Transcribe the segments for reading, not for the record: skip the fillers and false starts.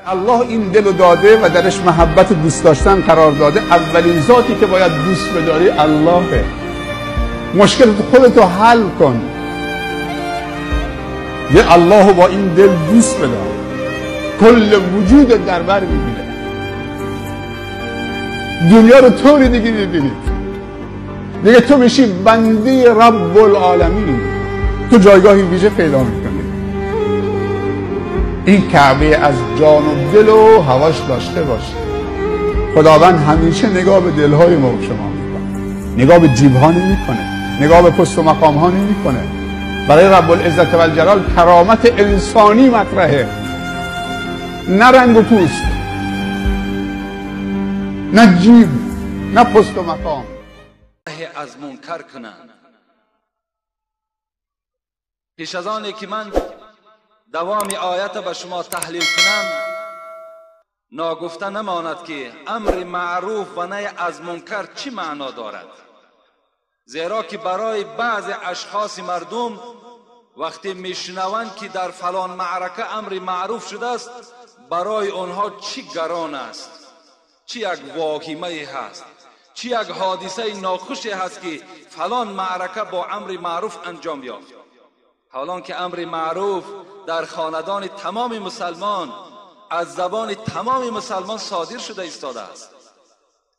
الله این دل رو داده و درش محبت دوست داشتن قرار داده. اولین ذاتی که باید دوست بداری اللهه. مشکل خودتو حل کن، یه الله رو با این دل دوست بدار، کل وجودت در بر میگیره. دنیا رو طوری دیگه میبینید دیگه تو میشی بنده رب العالمین، تو جایگاهی ویژه پیدا میکنی. این کعبه از جان و دل و هواش داشته باشه. خداوند همیشه نگاه به دلهای ما و شما میکنه، نگاه به جیبها نمیکنه، نگاه به پست و مقام ها نمیکنه. برای رب العزت و الجلال کرامت انسانی مطرحه، نه رنگ و پوست، نه جیب، نه پست و مقام. از منکر کنند. پیش از آنی که من دوام آیت به شما تحلیل کنم، ناگفته نماند که امر معروف و نهی از منکر چی معنا دارد. زیرا که برای بعض اشخاص مردم وقتی میشنوند که در فلان معرکه امر معروف شده است، برای آنها چی گران است، چی یک واهمه هست، چی یک حادثه ناخوشی هست که فلان معرکه با امر معروف انجام یافت. حالان که امر معروف در خاندان تمام مسلمان از زبان تمام مسلمان صادر شده ایستاده است.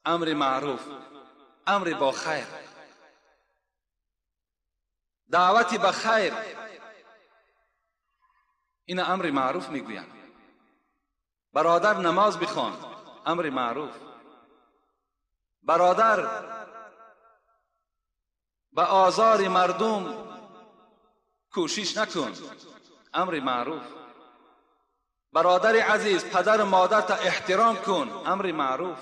امر معروف، امر با خیر، دعوت به خیر، این امر معروف میگویند. برادر نماز بخوان، امر معروف. برادر به آزار مردم کوشش نکن، امر معروف. برادر عزیز، پدر و مادرت احترام کن، امر معروف.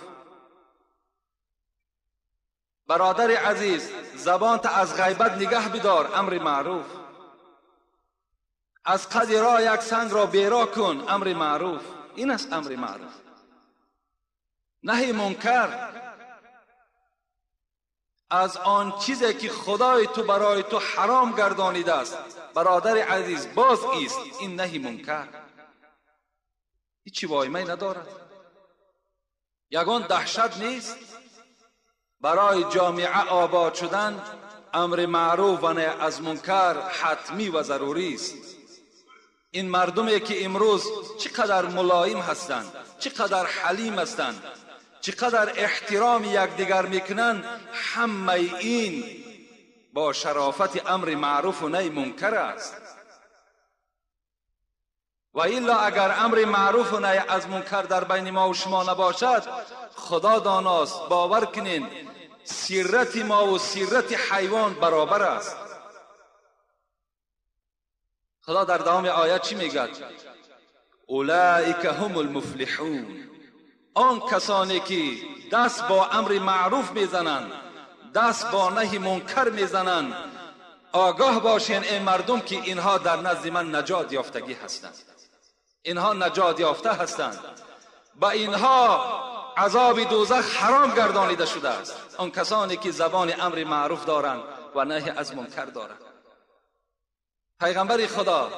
برادر عزیز، زبانت از غیبت نگه بدار، امر معروف. از قد راه یک سنگ را بیرا کن، امر معروف. این است امر معروف. نهی منکر از آن چیزی که خدای تو برای تو حرام گردانیده است، برادر عزیز باز ایست. این نهی منکر هیچی وایمه ندارد، یگان دهشت نیست. برای جامعه آباد شدن امر معروف و نهی از منکر حتمی و ضروری است. این مردمی که امروز چقدر ملایم هستند، چقدر حلیم هستند، چقدر احترام یکدیگر میکنند، همه این با شرافت امر معروف و نهی منکر است. و الا اگر امر معروف و نهی از منکر در بین ما و شما نباشد، خدا داناست، باور کنین سیرت ما و سیرت حیوان برابر است. خدا در دوام آیت چی میگه؟ اولئک هم المفلحون. آن کسانی که دست با امر معروف میزنند، دست با نهی منکر میزنند، آگاه باشین این مردم که اینها در نزد من نجات یافتگی هستند، اینها نجات یافته هستند. با اینها عذاب دوزخ حرام گردانیده شده است. آن کسانی که زبان امر معروف دارند و نهی از منکر دارند. پیغمبر خدا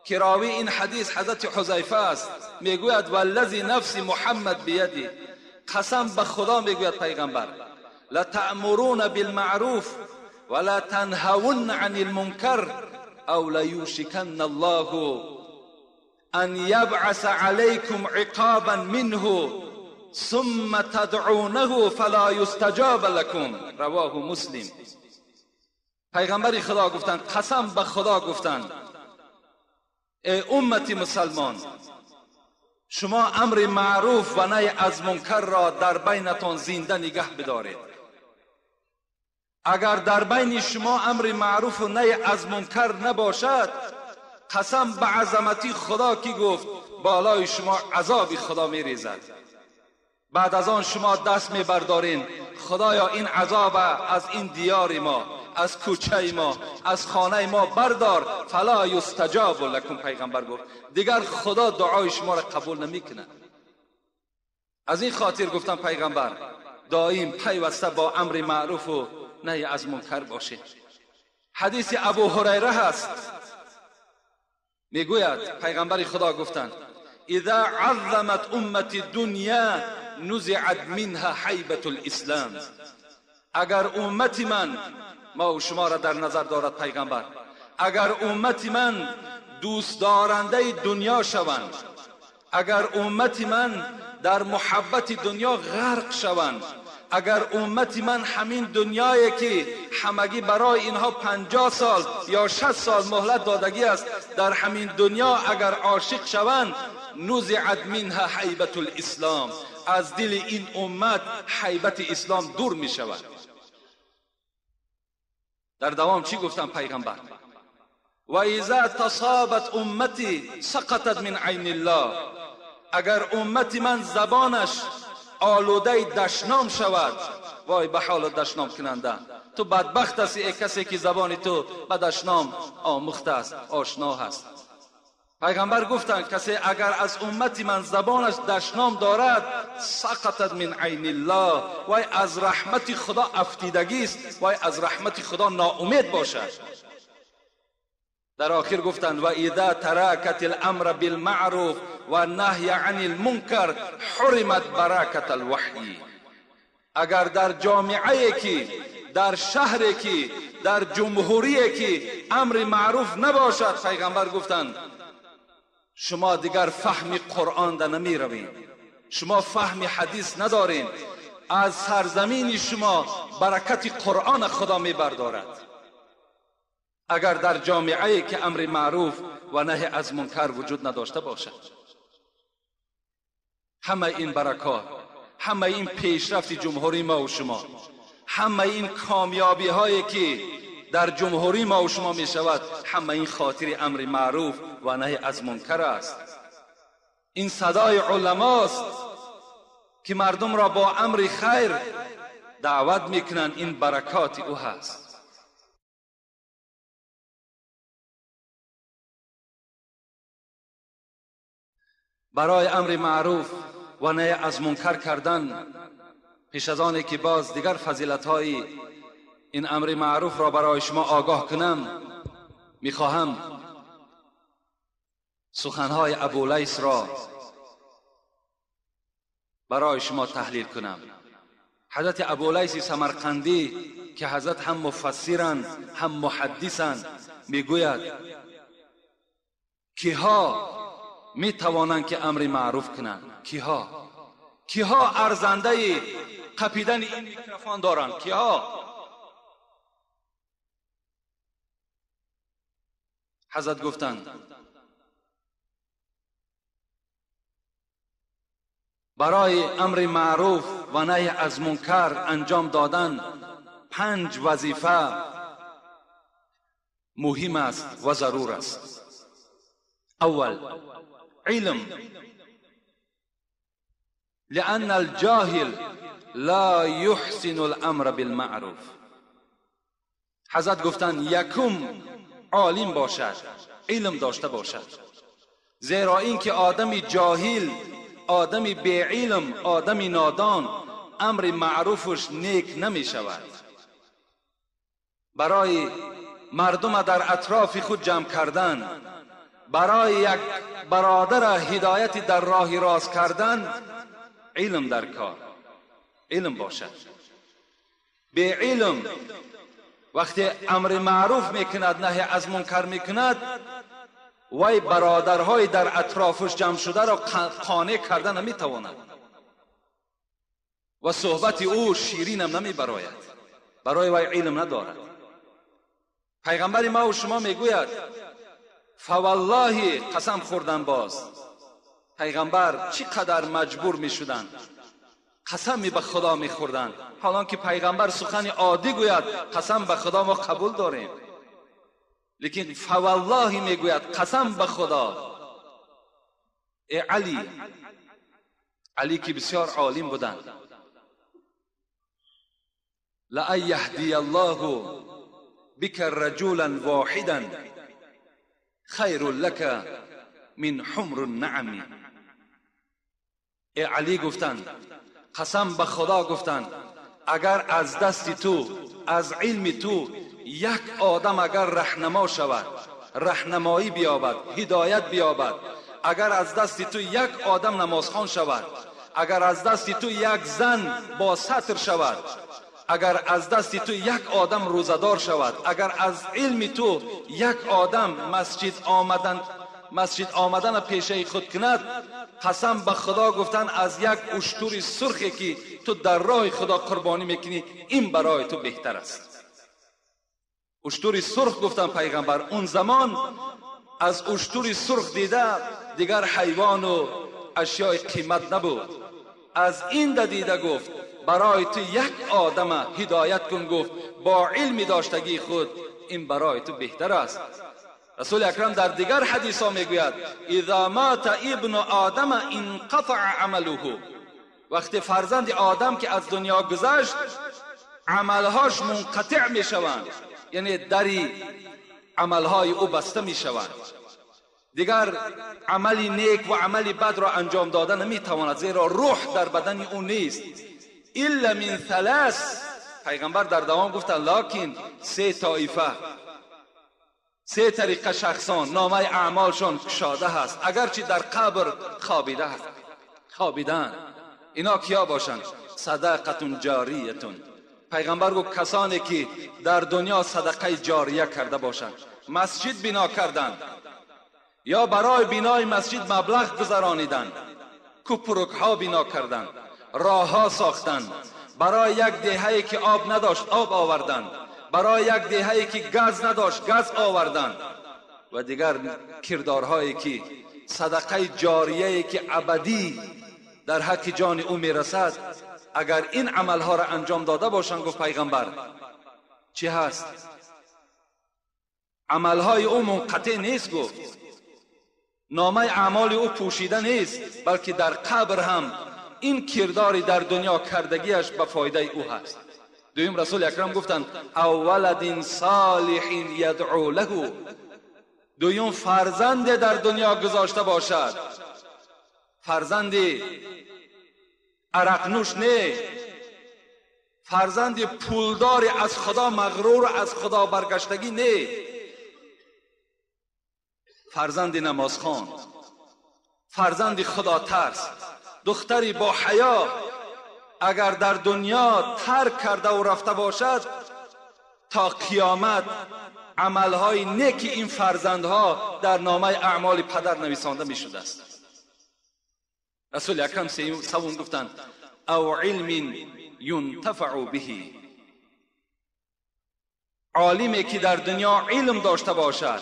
که راوی این حدیث حضرت حذیفه است میگوید والذی نفس محمد بیدی، قسم به خدا میگوید پیغمبر، لتأمرون بالمعروف ولا تنهون عن المنکر او لیوشکن الله ان یبعث علیکم عقابا منه ثم تدعونه فلا یستجاب لكم. رواه مسلم. پیغمبر خدا گفتند، قسم به خدا گفتند، ای امت مسلمان، شما امر معروف و نهی از منکر را در بینتان زنده نگه بدارید. اگر در بین شما امر معروف و نهی از منکر نباشد، قسم به عظمتی خدا که گفت بالای شما عذاب خدا میریزد. بعد از آن شما دست میبردارین، خدایا این عذاب از این دیار ما، از کوچه ما، از خانه ما بردار، فلا یستجاب لکم. پیغمبر گفت دیگر خدا دعای شما را قبول نمیکنه. از این خاطر گفتم پیغمبر دائم پیوسته با امر معروف و نهی از منکر باشه. حدیث ابو هریره هست، میگوید پیغمبر خدا گفتند اذا عظمت امتی دنیا نزعت منها حیبت الاسلام. اگر امتی من، ما و شما را در نظر دارد پیغمبر، اگر امتی من دوست دارنده دنیا شوند، اگر امتی من در محبت دنیا غرق شوند، اگر امتی من همین دنیایی که همگی برای اینها 50 سال یا 60 سال مهلت دادگی است، در همین دنیا اگر عاشق شوند، نزعت منها حیبت الاسلام، از دل این امت حیبت اسلام دور می شود. در دوام چی گفتم پیغمبر؟ و اذا تصابت امتی سقطت من عین الله. اگر امتی من زبانش آلوده دشنام شود، وای به حال دشنام کننده، تو بدبخت هستی ای کسی که زبان تو به دشنام آموخته است، آشنا هست. پیغمبر گفتند کسی اگر از امتی من زبانش دشنام دارد، سقطت من عین الله، وای از رحمت خدا افتیدگی است، وای از رحمت خدا ناامید باشد. در آخر گفتند و اذا ترکت الامر بالمعروف و نهی عن المنکر حرمت برکت الوحی. اگر در جامعه کی، در شهری کی، در جمهوری کی امر معروف نباشد، پیغمبر گفتند شما دیگر فهم قرآن در نمی روید، شما فهم حدیث ندارین، از سرزمین شما برکت قرآن خدا می بردارد. اگر در جامعه که امر معروف و نهی از منکر وجود نداشته باشد، همه این برکات، همه این پیشرفت جمهوری ما و شما، همه این کامیابی هایی که در جمهوری ما و شما می شود، همه این خاطر امر معروف و نهی از منکر است. این صدای علماست که مردم را با امر خیر دعوت میکنند، این برکات او هست. برای امر معروف و نهی از منکر کردن، پیش از آنی که باز دیگر فضیلت‌های این امر معروف را برای شما آگاه کنم، میخواهم سخنهای ابولیث را برای شما تحلیل کنم. حضرت ابولیث سمرقندی که حضرت هم مفسرند هم محدثند، میگوید کیها می توانند که امر معروف کنند؟ کیها ارزنده قپیدن این میکروفون دارند؟ کیها؟ حضرت گفتند برای امر معروف و نهی از منکر انجام دادن 5 وظیفه مهم است و ضرور است. اول، علم، لأن الجاهل لا يحسن الامر بالمعروف. حضرت گفتند یکم عالم باشد، علم داشته باشد، زیرا اینکه آدم جاهل، آدم بی علم، آدم نادان امر معروفش نیک نمی شود. برای مردم در اطراف خود جمع کردن، برای یک برادر هدایت در راه راست کردن، علم در کار، علم باشد. به علم وقتی امر معروف میکند نهی از منکر میکند، وای برادرهای در اطرافش جمع شده را قانع کردن نمیتواند و صحبت او شیرین هم نمیبراید، برای وای علم ندارد. پیغمبر ما و شما میگوید فوالله، قسم خوردن باز. پیغمبر چقدر مجبور می شدن، قسم به خدا می خوردن، حالان که پیغمبر سخن عادی گوید قسم به خدا ما قبول داریم، لیکن فوالله می گوید قسم به خدا. ای علی که بسیار عالم بودند، لأن یهدی الله بک رجلا واحدا خیر لک من حمر النعم. ای علی گفتند، قسم به خدا گفتند، اگر از دست تو، از علم تو یک آدم اگر رهنما شود، رهنمایی بیابد، هدایت بیابد، اگر از دست تو یک آدم نمازخوان شود، اگر از دست تو یک زن با ستر شود، اگر از دست تو یک آدم روزدار شود، اگر از علم تو یک آدم مسجد آمدن پیشه خود کند، قسم به خدا گفتن از یک اشتر سرخی که تو در راه خدا قربانی میکنی این برای تو بهتر است. اشتر سرخ گفتن پیغمبر، اون زمان از اشتر سرخ دیده دیگر حیوان و اشیاء قیمت نبود. از این دیده گفت برای تو یک آدم هدایت کن، گفت با علم داشتگی خود این برای تو بهتر است. رسول اکرم در دیگر حدیث ها میگوید اذا مات ابن آدم انقطع عمله، وقتی فرزند آدم که از دنیا گذشت عملهاش منقطع میشوند، یعنی دری عملهای او بسته میشوند، دیگر عملی نیک و عملی بد را انجام دادن نمیتواند، زیرا روح در بدن او نیست. الا من ثلاث، پیغمبر در دوام گفتن لکن سه طایفه، سه طریقه شخصان نامه اعمالشان کشاده هست اگرچه در قبر خوابیدن. اینا کیا باشند؟ صدقه جاریه. پیغمبر گفت کسانی که در دنیا صدقه جاریه کرده باشند، مسجد بنا کردند یا برای بنای مسجد مبلغ گذرانیدند، کوپرک ها بنا کردند، راه ها ساختند، برای یک دهه‌ای که آب نداشت آب آوردند، برای یک دهه‌ای که گاز نداشت گاز آوردند، و دیگر کردارهایی که صدقه جاریه‌ای که ابدی در حق جان او میرسد. اگر این عملها را انجام داده باشند، گفت پیغمبر چی هست؟ عملهای او منقطع نیست، گفت نامه اعمال او پوشیده نیست، بلکه در قبر هم این کرداری در دنیا کردگیش به فایده او هست. دویم رسول اکرم گفتند او ولد صالح یدعو له، دویم فرزند در دنیا گذاشته باشد، فرزند عرق نوش نه، فرزند پولدار از خدا مغرور از خدا برگشتگی نه، فرزند نمازخوان، فرزند خدا ترس، دختری با حیا اگر در دنیا ترک کرده و رفته باشد تا قیامت عملهای نیک این فرزندها در نامه اعمال پدر نویسانده می شده است. رسول اکرم سوم گفتند او علم ینتفع به، عالمی که در دنیا علم داشته باشد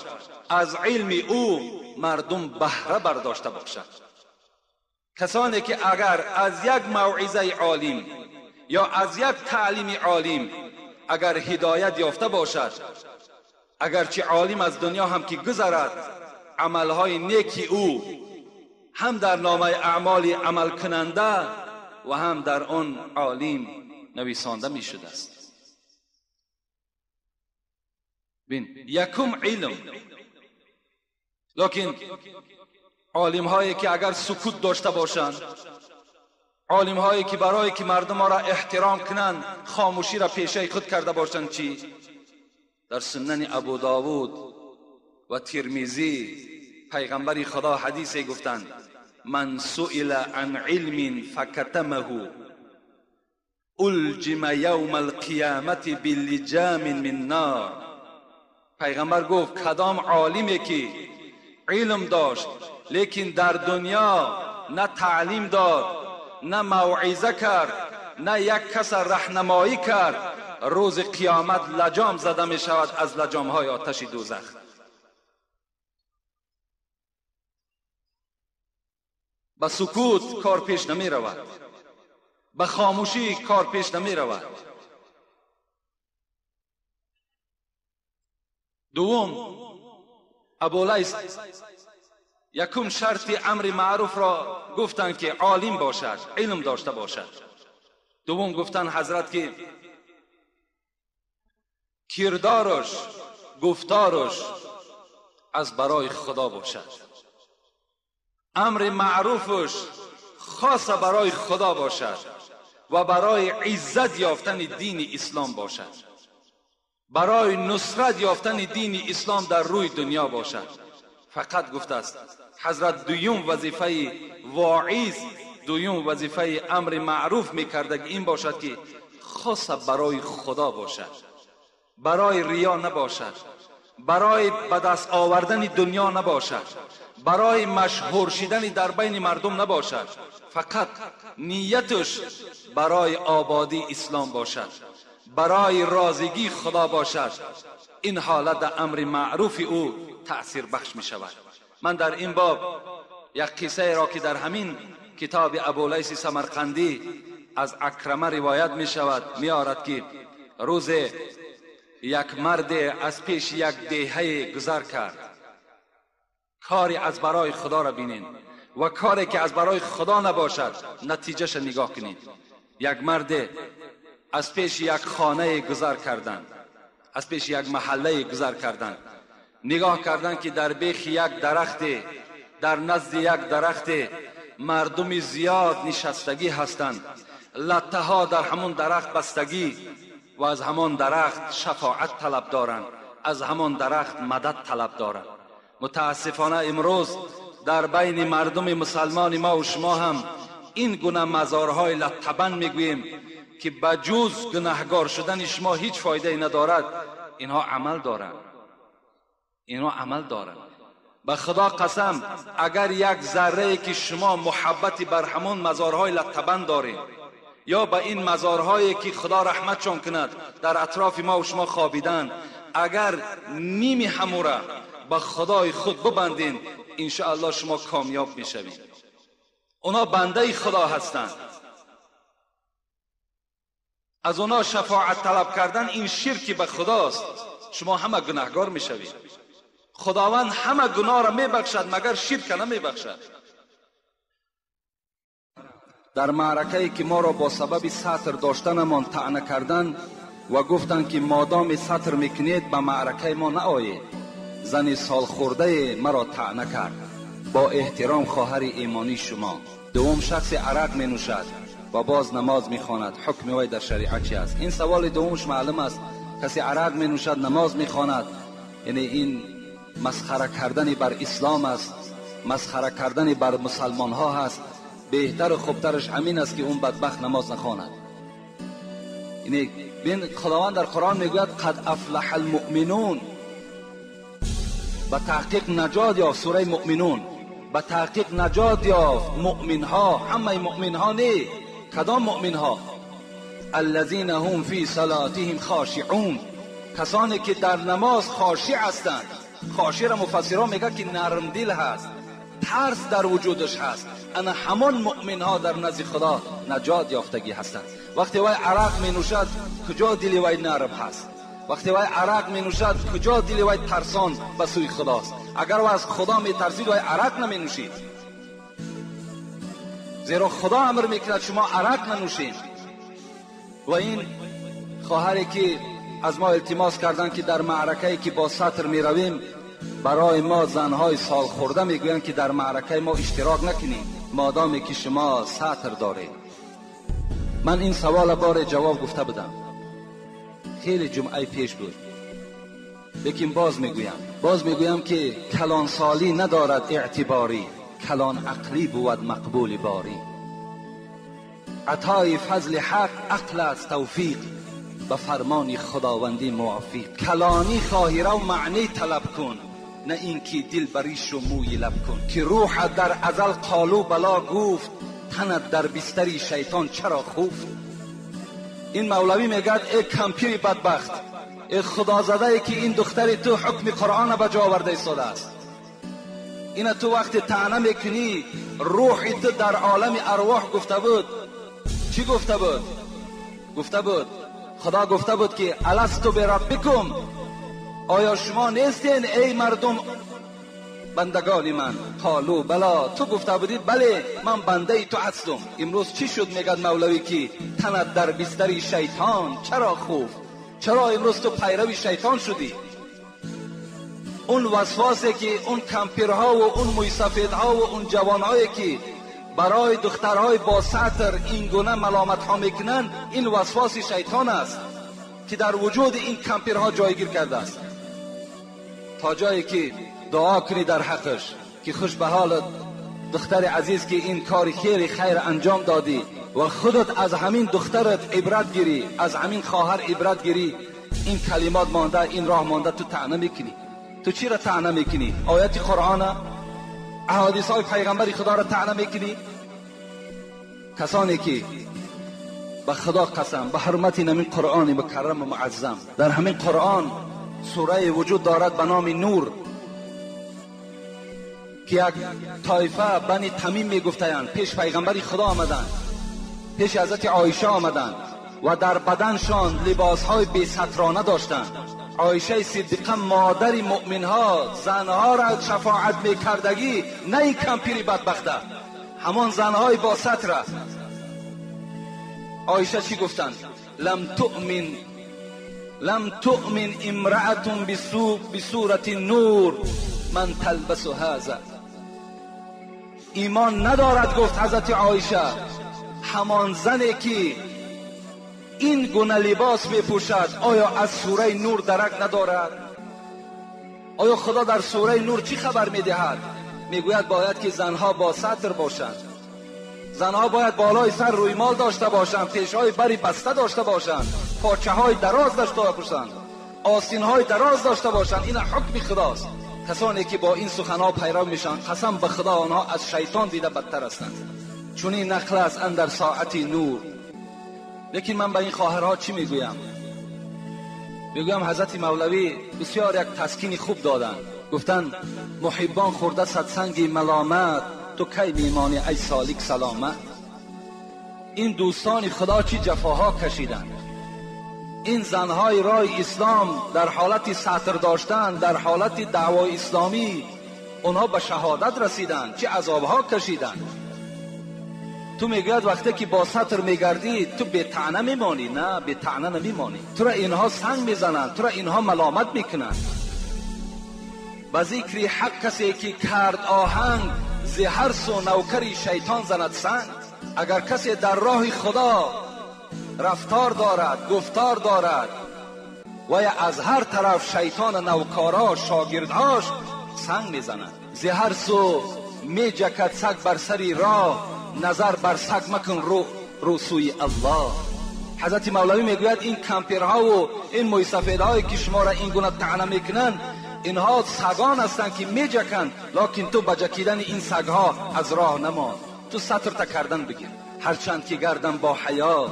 از علم او مردم بهره برداشته باشد. کسانی که اگر از یک موعظه عالم یا از یک تعلیم عالم اگر هدایت یافته باشد، اگرچه عالم از دنیا هم که گذرد عملهای نیکی او هم در نامه اعمال عمل کننده و هم در آن عالم نویسانده می شده است. بین یکم علم، لیکن عالم هایی که اگر سکوت داشته باشند، عالم هایی که برای که مردم را احترام کنند خاموشی را پیشه خود کرده باشند، چی؟ در سنن ابو داود و ترمذی پیغمبر خدا حدیثی گفتند من سئل عن علم فکتمه الجم یوم القیامت بلجام من نار. پیغمبر گفت کدام عالمی که علم داشت لیکن در دنیا نه تعلیم داد، نه موعظه کرد، نه یک کس راهنمایی کرد، روز قیامت لجام زده می شود از لجام های آتش دوزخ. به سکوت کار پیش نمی رود، به خاموشی کار پیش نمی رود. دوم، ابو لیث یکم شرط امر معروف را گفتند که عالم باشد، علم داشته باشد. دوم گفتند حضرت که کردارش گفتارش از برای خدا باشد، امر معروفش خاص برای خدا باشد و برای عزت یافتن دین اسلام باشد، برای نصرت یافتن دین اسلام در روی دنیا باشد. فقط گفته است. حضرت دویم وظیفه واعظ، دویم وظیفه امر معروف میکرده این باشد که خاص برای خدا باشد، برای ریا نباشد، برای به دست آوردن دنیا نباشد، برای مشهور شدن در بین مردم نباشد، فقط نیتش برای آبادی اسلام باشد، برای رازگی خدا باشد. این حالت در امر معروف او تأثیر بخش می شود. من در این باب یک قصه را که در همین کتاب ابولیث سمرقندی از اکرمه روایت می شود می آورد که روز یک مرد از پیش یک دیهه گذر کرد. کاری از برای خدا را بینین و کاری که از برای خدا نباشد نتیجهش نگاه کنید. یک مرد از پیش یک خانه گذر کردند، از پیش یک محله گذر کردند. نگاه کردند که در بیخ یک درخت، در نزد یک درخت مردم زیاد نشستگی هستند. لته ها در همون درخت بستگی و از همان درخت شفاعت طلب دارند، از همان درخت مدد طلب دارند. متاسفانه امروز در بین مردم مسلمان ما و شما هم این گونه مزارهای لطبن میگوییم که بجوز گناهگار شدن شما هیچ فایده ندارد. اینها عمل دارند، اینها عمل دارند. به خدا قسم اگر یک ذره که شما محبتی بر همون مزارهای لطبن دارید یا به این مزارهایی که خدا رحمتشان کند در اطراف ما و شما خوابیدن، اگر نیمی هموره به خدای خود ببندین، انشاءالله شما کامیاب میشوید. اونا بنده خدا هستند. از اونا شفاعت طلب کردن این شرک به خداست. شما همه گناهگار میشوید. خداوند همه گناه را میبخشد مگر شرک نمیبخشد. در معرکه‌ای که ما را با سبب سطر داشتنمان طعنه کردند و گفتند که مادام سطر میکنید به معرکه ما نآیید، زن سال خورده مرا طعنه کرد. با احترام خواهر ایمانی شما. دوم شخص عرق می نوشد و باز نماز می خواند، حکم وی در شریعت چی است؟ این سوال دومش معلوم است. کسی عرق می نوشد نماز می خواند، یعنی این مسخره کردن بر اسلام است، مسخره کردن بر مسلمان ها هست. بهتر و خوبترش همین است که اون بدبخت نماز نخواند. یعنی بین خداوند در قرآن میگوید قد افلح المؤمنون، به تحقیق نجات یافت. سوره مؤمنون به تحقیق نجات یافت مؤمن ها. همه مؤمن ها نه. کدام مؤمن ها؟ الذین هم فی صلاتهم خاشعون، کسانی که در نماز خاشع هستند. خاشع را مفسران میگه که نرم دل هست، ترس در وجودش هست. انا همان مؤمن ها در نزد خدا نجات یافتگی هستند. وقتی وای عرق می نوشد کجا دل وای نرم هست؟ وقتی وای عرق می نوشد کجا دل وای ترسان به سوی خداست؟ اگر وای از خدا می ترسید وای عرق نمی نوشید، زیرا خدا امر میکند شما عرق ننوشید. و این خواهری که از ما التماس کردند که در معرکه‌ای که با سطر می رویم برای ما زنهای سال خورده میگویند که در معرکه ما اشتراک نکنید مادامی که شما سطر دارید. من این سوال بار جواب گفته بودم، خیلی جمعه پیش بود، لیکن باز میگویم که کلان سالی ندارد اعتباری، کلان عقلی بود مقبول باری. عطای فضل حق عقل است توفیق، به فرمان خداوندی موافق. کلانی خواهی رو معنی طلب کن، نه اینکه دل بریش و موی لب کن. که روح در ازل قالو بلا گفت، تنت در بستری شیطان چرا خفت. این مولوی میگد ای کمپیر بدبخت، ای خدا زده ای که این دختر تو حکم قرآن به جا آورده ایستاده است. این تو وقتی طعنه میکنی روح تو در عالم ارواح گفته بود. چی گفته بود؟ گفته بود خدا گفته بود که الستو بربکم، آیا شما نیستین ای مردم بندگان من؟ قالو بلا، تو گفته بودی بله من بنده تو هستم. امروز چی شد؟ میگد مولوی که تنت در بستری شیطان چرا خوف؟ چرا امروز تو پیرو شیطان شدی؟ اون وسواسی که اون کمپیرها و اون موی سفیدها و اون جوانهایی که برای دخترهای با سطر این گونه ملامت ها میکنن، این وسواس شیطان است که در وجود این کمپیرها جایگیر کرده است. تا جایی که دعا کنی در حقش که خوش به حالت دختر عزیز که این کار خیر انجام دادی و خودت از همین دخترت عبرت گیری، از همین خواهر عبرت گیری. این کلمات مانده، این راه مانده، تو طعنه میکنی. تو چی را طعنه میکنی؟ آیات قرآن، احادیث های پیغمبر خدا را طعنه میکنی؟ کسانی که به خدا قسم به حرمت این قرآن مکرم و معظم، در همین قرآن سوره وجود دارد به نام نور که یک طایفه بنی تمیم میگفتند پیش پیغمبر خدا آمدند، پیش حضرت عایشه آمدند و در بدنشان لباسهای بی سترانه داشتند. عایشه صدیقه مادر مؤمنها زنها را شفاعت میکردگی، نه این کمپیری بدبخته، همان زنهای با ستر. عایشه چی گفتند؟ لم تؤمن امرأة بصورت نور من تلبس هذا. ایمان ندارد، گفت حضرت عایشه، همان زنی که این گونه لباس میپوشد آیا از سوره نور درک ندارد؟ آیا خدا در سوره نور چی خبر میدهد؟ میگوید باید که زنها با ستر باشند، زنها باید بالای سر رویمال داشته باشند، پیشهای بری بسته داشته باشند، پاچه های دراز داشته باشند، آستین های دراز داشته باشند. این حکم خداست. کسانی که با این سخنها پیرو میشن، قسم به خدا آنها از شیطان دیده بدتر هستند. چون این نقل است اندر ساعت نور. لیکن من به این خواهرها چی میگویم؟ میگویم حضرت مولوی بسیار یک تسکین خوب دادن. گفتن محبان خورده صدسنگی ملامت، تو کی میمانی ای سالک سلامت. این دوستان خدا چی جفاها کشیدن. این زنهای راه اسلام در حالت ساتر داشتن، در حالت دعوای اسلامی، اونها به شهادت رسیدن، چه عذابها کشیدن. تو میگوید وقتی که با سطر میگردی تو به طعنه میمانی؟ نه، به طعنه نمیمانی. تو را اینها سنگ میزنند، تو را اینها ملامت میکنند. به ذکر حق کسی که کرد آهنگ، ز هر سو نوکری شیطان زند سنگ. اگر کسی در راه خدا رفتار دارد، گفتار دارد و از هر طرف شیطان نوکارا شاگردهاش سنگ میزنند. ز هر سو میجکد سگ بر سری راه، نظر بر سگ مکن رو سوی الله. حضرت مولوی میگوید این کمپیرها و این موی سفیدهایی که شما را این گونه طعنه میکنن، اینها سگان هستند که میجکند، لکن تو بجکیدن این سگها از راه نمان. تو سطر تا کردن بگیر. هرچند که گردن با حیا،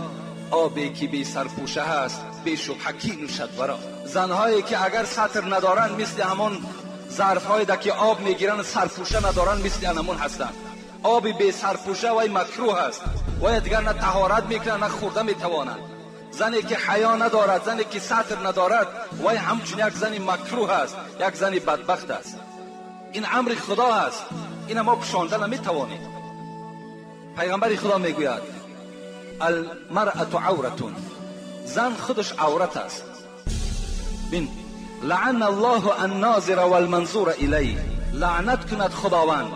آبی که بی سرپوشه هست بی شبهه کی نوشد ورا. زنهایی که اگر سطر ندارن مثل همون ظرفهای که آب میگیرن سرپوشه ندارن، مثل همون هستند. آبی بی سرپوشه وای مکروه است، وای دیگر نه طهارت میکنن نه خورده میتوانند. زنی که حیا ندارد، زنی که سطر ندارد، وای همچون یک زنی مکروه است، یک زنی بدبخت است. این امر خدا است، این ما پشانده نمیتوانیم. پیغمبر خدا میگوید المرأة عورتون، زن خودش عورت است. بین لعن الله الناظر والمنظور الیه، لعنت کند خداوند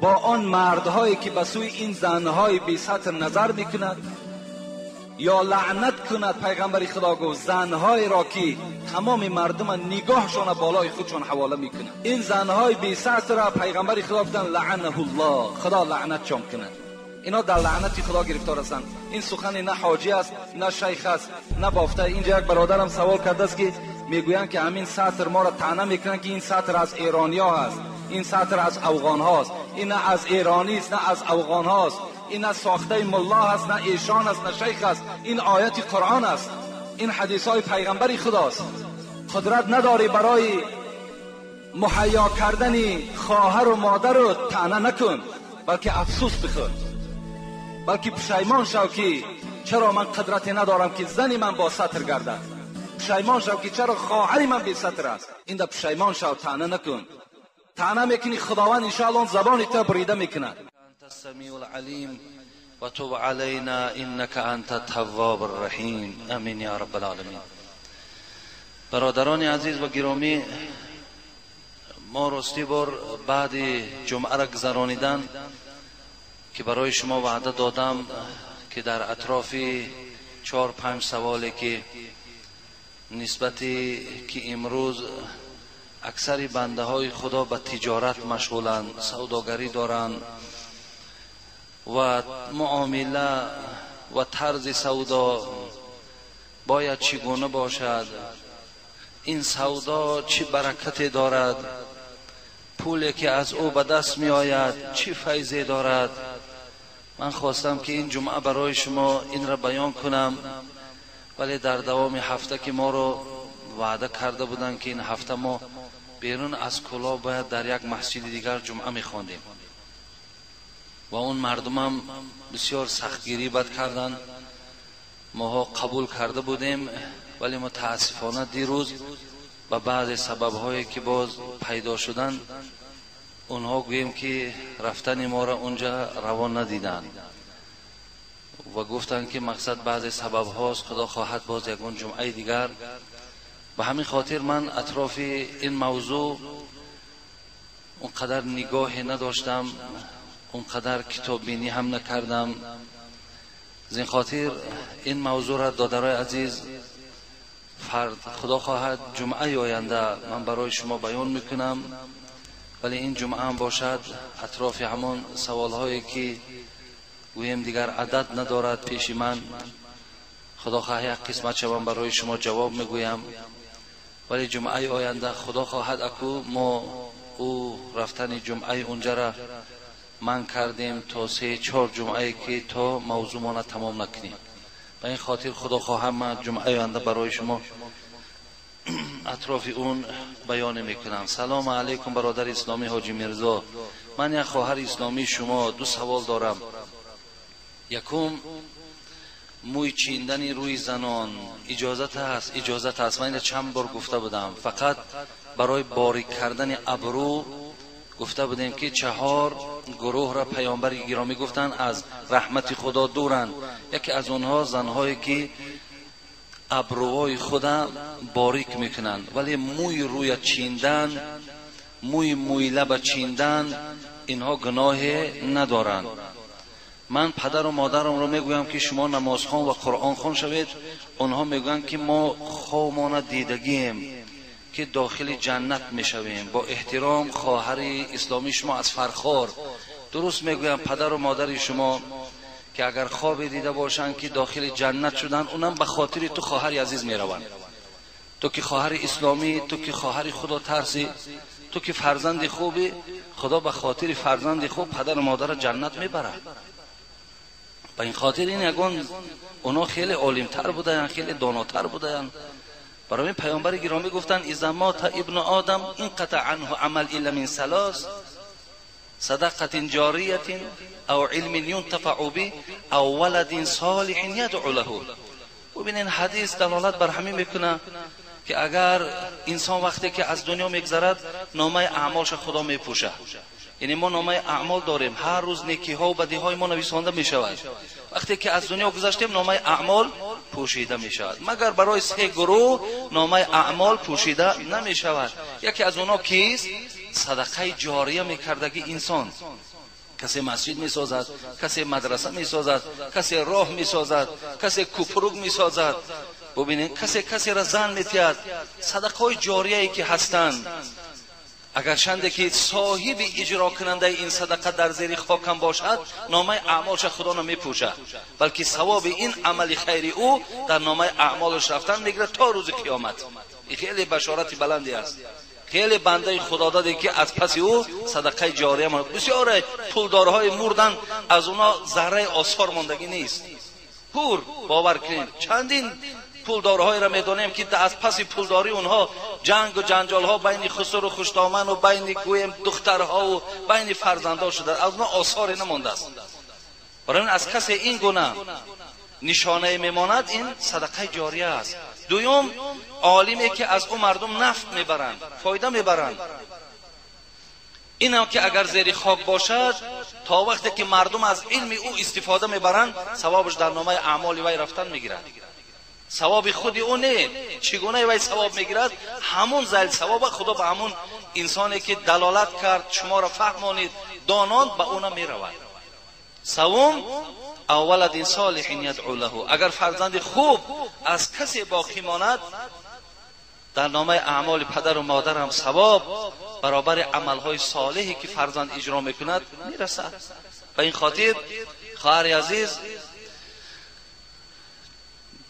با آن مردهایی که به سوی این زنهای بی سطر نظر میکند، یا لعنت کند پیغمبر خدا گفت زنهای را که تمام مردم نگاهشان بالای خودشان حواله میکنند. این زنهای بی سطر را پیغمبر خدا گفتن لعنه الله، خدا لعنتشان کند. اینا در لعنت خدا گرفتار هستند. این سخن نه حاجی است نه شیخ است نه بافته. اینجا یک برادرم سوال کرده است که میگویند که همین سطر ما را طعنه میکنند که این سطر از ایرانیا هست، این سطر از افغان هاست. این نه از ایرانی است نه از افغان هاست، این نه ساخته ملا هست نه ایشان است نه شیخ است. این آیت قرآن است، این حدیث های پیغمبر خداست. قدرت نداری برای مهیا کردن خواهر و مادر رو طعنه نکن، بلکه افسوس بخور، بلکه پشیمان شو که چرا من قدرتی ندارم که زنی من با سطر گردد. پشیمان شو که چرا خواهری من بی سطر است. این دا پشیمان شو، طعنه نکن. طعنه میکنی خداوند انشاءالله زبان تا بریده میکند. انت السمیع العلیم و تب علینا انک انت التواب الرحیم. امین یا رب العالمین. برادران عزیز و گرامی، ما راستی بار بعد جمعه را گذرانیدن که برای شما وعده دادم که در اطراف 4-5 سوالی که نسبتی که امروز اکثر بنده های خدا به تجارت مشغولند، سوداگری دارند و معامله و طرز سودا باید چگونه باشد، این سودا چه برکتی دارد، پولی که از او به دست می آید چه فیضی دارد. من خواستم که این جمعه برای شما این را بیان کنم، ولی در دوام هفته که ما رو وعده کرده بودن که این هفته ما بیرون از کلا باید در یک مسجد دیگر جمعه می خواندیم و اون مردم هم بسیار سختگیری بد کردن. ما قبول کرده بودیم ولی متاسفانه دیروز به بعض سبب‌هایی که باز پیدا شدن اونها گوییم که رفتن ما را اونجا روان ندیدن و گفتن که مقصد بعض سبب هاست، خدا خواهد باز یکون جمعه دیگر. به همین خاطر من اطراف این موضوع اونقدر نگاهی نداشتم، اونقدر کتاب بینی هم نکردم. از این خاطر این موضوع را دادرای عزیز خدا خواهد جمعه آینده من برای شما بیان میکنم، ولی این جمعه هم باشد اطراف همون سوال هایی که گویم دیگر عدد ندارد پیش من، خدا خواهد یک قسمت شما برای شما جواب میگویم. ولی جمعه آینده خدا خواهد اکو ما او رفتن جمعه اونجا را من کردیم تا 3-4 جمعه که تا موضوع ما تمام نکنیم. به این خاطر خدا خواهم من جمعه آینده برای شما اطراف اون بیان میکنم. سلام علیکم برادر اسلامی حاجی میرزا، من یک خواهر اسلامی شما 2 سوال دارم. یکم موی چیندن روی زنان اجازت هست؟ اجازت هست. من چند بار گفته بودم فقط برای باریک کردن ابرو گفته بودیم که 4 گروه را پیامبر گرامی گفتن از رحمت خدا دورند. یکی از اونها زنهایی که ابروهای خدا باریک میکنن، ولی موی روی چیندن، موی لب چیندن اینها گناه ندارند. من پدر و مادرم رو میگویم که شما نماز خوان و قرآن خوان شوید، اونها میگوین که ما خوابمان دیدگیم که داخل جنت میشویم. با احترام خواهر اسلامی شما از فرخار، درست میگویم پدر و مادر شما که اگر خواب دیده باشن که داخل جنت شدن، اونم به خاطر تو خواهر عزیز میروند. تو که خواهر اسلامی، تو که خواهر خدا ترسی، تو که فرزند خوبی، خدا به خاطر فرزند خوب پدر و مادر جنت میبره. به این خاطر این یگان اونا خیلی عالمتر بودن، خیلی داناتر بودن. برای این پیامبر گرامی گفتن اذا مات ابن آدم انقطع عنه عمل الا من 3: صدقه جاریه او علم ينتفع به او ولد صالح يدعو له. ببینین حدیث دلالت بر همین میکنه که اگر انسان وقتی که از دنیا میگذرد نامه اعمالش خدا میپوشه. یعنی ما نامه اعمال داریم، هر روز نیکی ها و بدی های ما نویسنده می شود. وقتی که از دنیا گذشتیم نامه اعمال پوشیده می شود، مگر برای 3 گروه نامه اعمال پوشیده نمی شود. یکی از اونا کیست؟ صدقه جاریه می کردگی انسان. کسی مسجد می سازد، کسی مدرسه می سازد، کسی راه می سازد، کسی کوپروگ می سازد. ببینید کسی را زن می تید. صدقه های جاریه ای که هستند، اگر شنده که صاحب اجرا کننده این صدقه در زیر خاکم باشد، نامه اعمالش خدا نمی پوشد، بلکه ثواب این عمل خیری او در نامه اعمالش رفتن میگیره تا روز قیامت. این خیلی بشارت بلندی است. خیلی بنده خدا داده که از پس او صدقه جاریه ماند. بسیار پولدارهای مردن، از اونا ذره آثار ماندگی نیست. پور باور کنید چندین پولدارهای را میدانیم که از پس پولداری اونها جنگ و جنجال ها بین خسر و خوشدامن و بین گویم دخترها و بین فرزندها شده، از اونها آثاری نمانده است. برای از کسی این گونه نشانه میماند این صدقه جاریه است. دوم عالمی که از اون مردم نفع میبرند، فایده میبرند، این هم که اگر زیر خاک باشد تا وقتی که مردم از علم او استفاده میبرند ثوابش در نامه اعمال وی رفتن میگیرد. ثواب خودی او نه، چگونه وی ثواب میگیرد؟ همون زل ثواب خدا به همون انسانی که دلالت کرد شما را فهمانید داناند به اونم میرود. سوم اولد صالح یدعو له، اگر فرزند خوب از کسی باقی ماند در نامه اعمال پدر و مادر هم ثواب برابر عملهای صالحی که فرزند اجرا میکند میرسد. و این خاطر خواهر عزیز،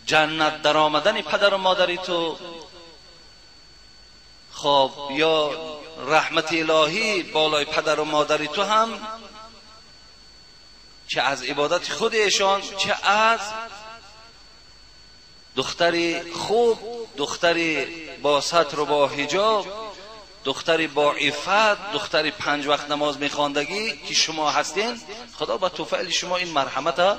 جنت در آمدن پدر و مادری تو خب یا رحمت الهی بالای پدر و مادری تو هم، چه از عبادت خود ایشان، چه از دختری خوب، دختری با ستر و با حجاب، دختری با عفت، دختری 5 وقت نماز میخواندگی که شما هستین، خدا با توفیق شما این مرحمت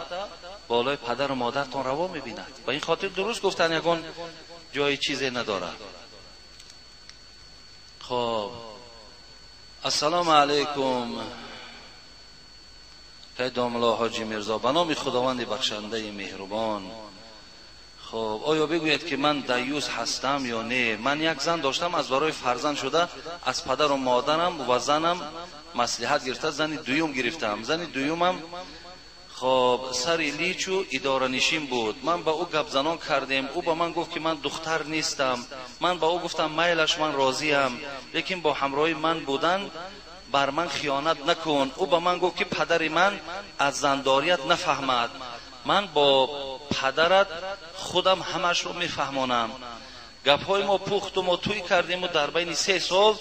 بالای پدر و مادرتان روا میبیند. و این خاطر درست گفتن یکون جای چیزی ندارد. خب السلام علیکم قیدام الله حاجی میرزا، به نام خداوند بخشنده مهربان. خب آیا بگوید که من دیوس هستم یا نه؟ من یک زن داشتم، از برای فرزند شده از پدر و مادرم و زنم مصلحت گرفته زن دویم گرفتم. زن دویمم خب سر لیچ و اداره نشین بود. من با او گپ زنان کردیم، او با من گفت که من دختر نیستم. من با او گفتم میلش من راضیم، لیکن با همراهی من بودن بر من خیانت نکن. او با من گفت که پدر من از زنداریت نفهمد، من با پدرت خودم همش رو میفهمانم. گپ های ما پخت و ما توی کردیم و در بین 3 سال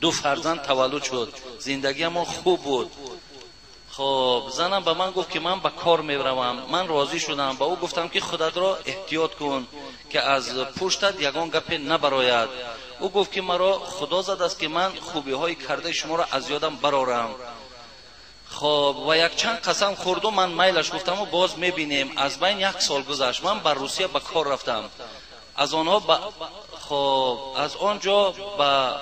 2 فرزند تولد شد. زندگی ما خوب بود. خب زنم به من گفت که من به کار میروم. من راضی شدم. با او گفتم که خودت را احتیاط کن که از پشتت یگان گپ نبراید. او گفت که مرا خدا زد است که من خوبی های کرده شما را از یادم برارم. خب و یک چند قسم خورد و من میلش گفتم و باز میبینیم. از بین 1 سال گذشت. من بر روسیه به کار رفتم. از آنها خب از آنجا به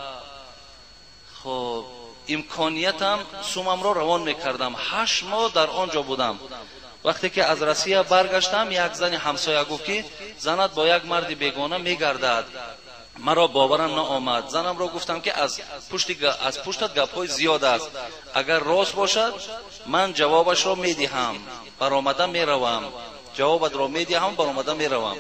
خب امکانیتم سومم را روان میکردم. 8 ماه در آنجا بودم. وقتی که از روسیه برگشتم، یک زن همسایه گفت که زنت با یک مرد بیگانه میگردد. مرا باورم نآمد. زنم را گفتم که از پشتت گپ‌های زیاد است، اگر راست باشد من جوابش را میدهم، برآمده میروم. جوابت را میدهم، برآمده میروم.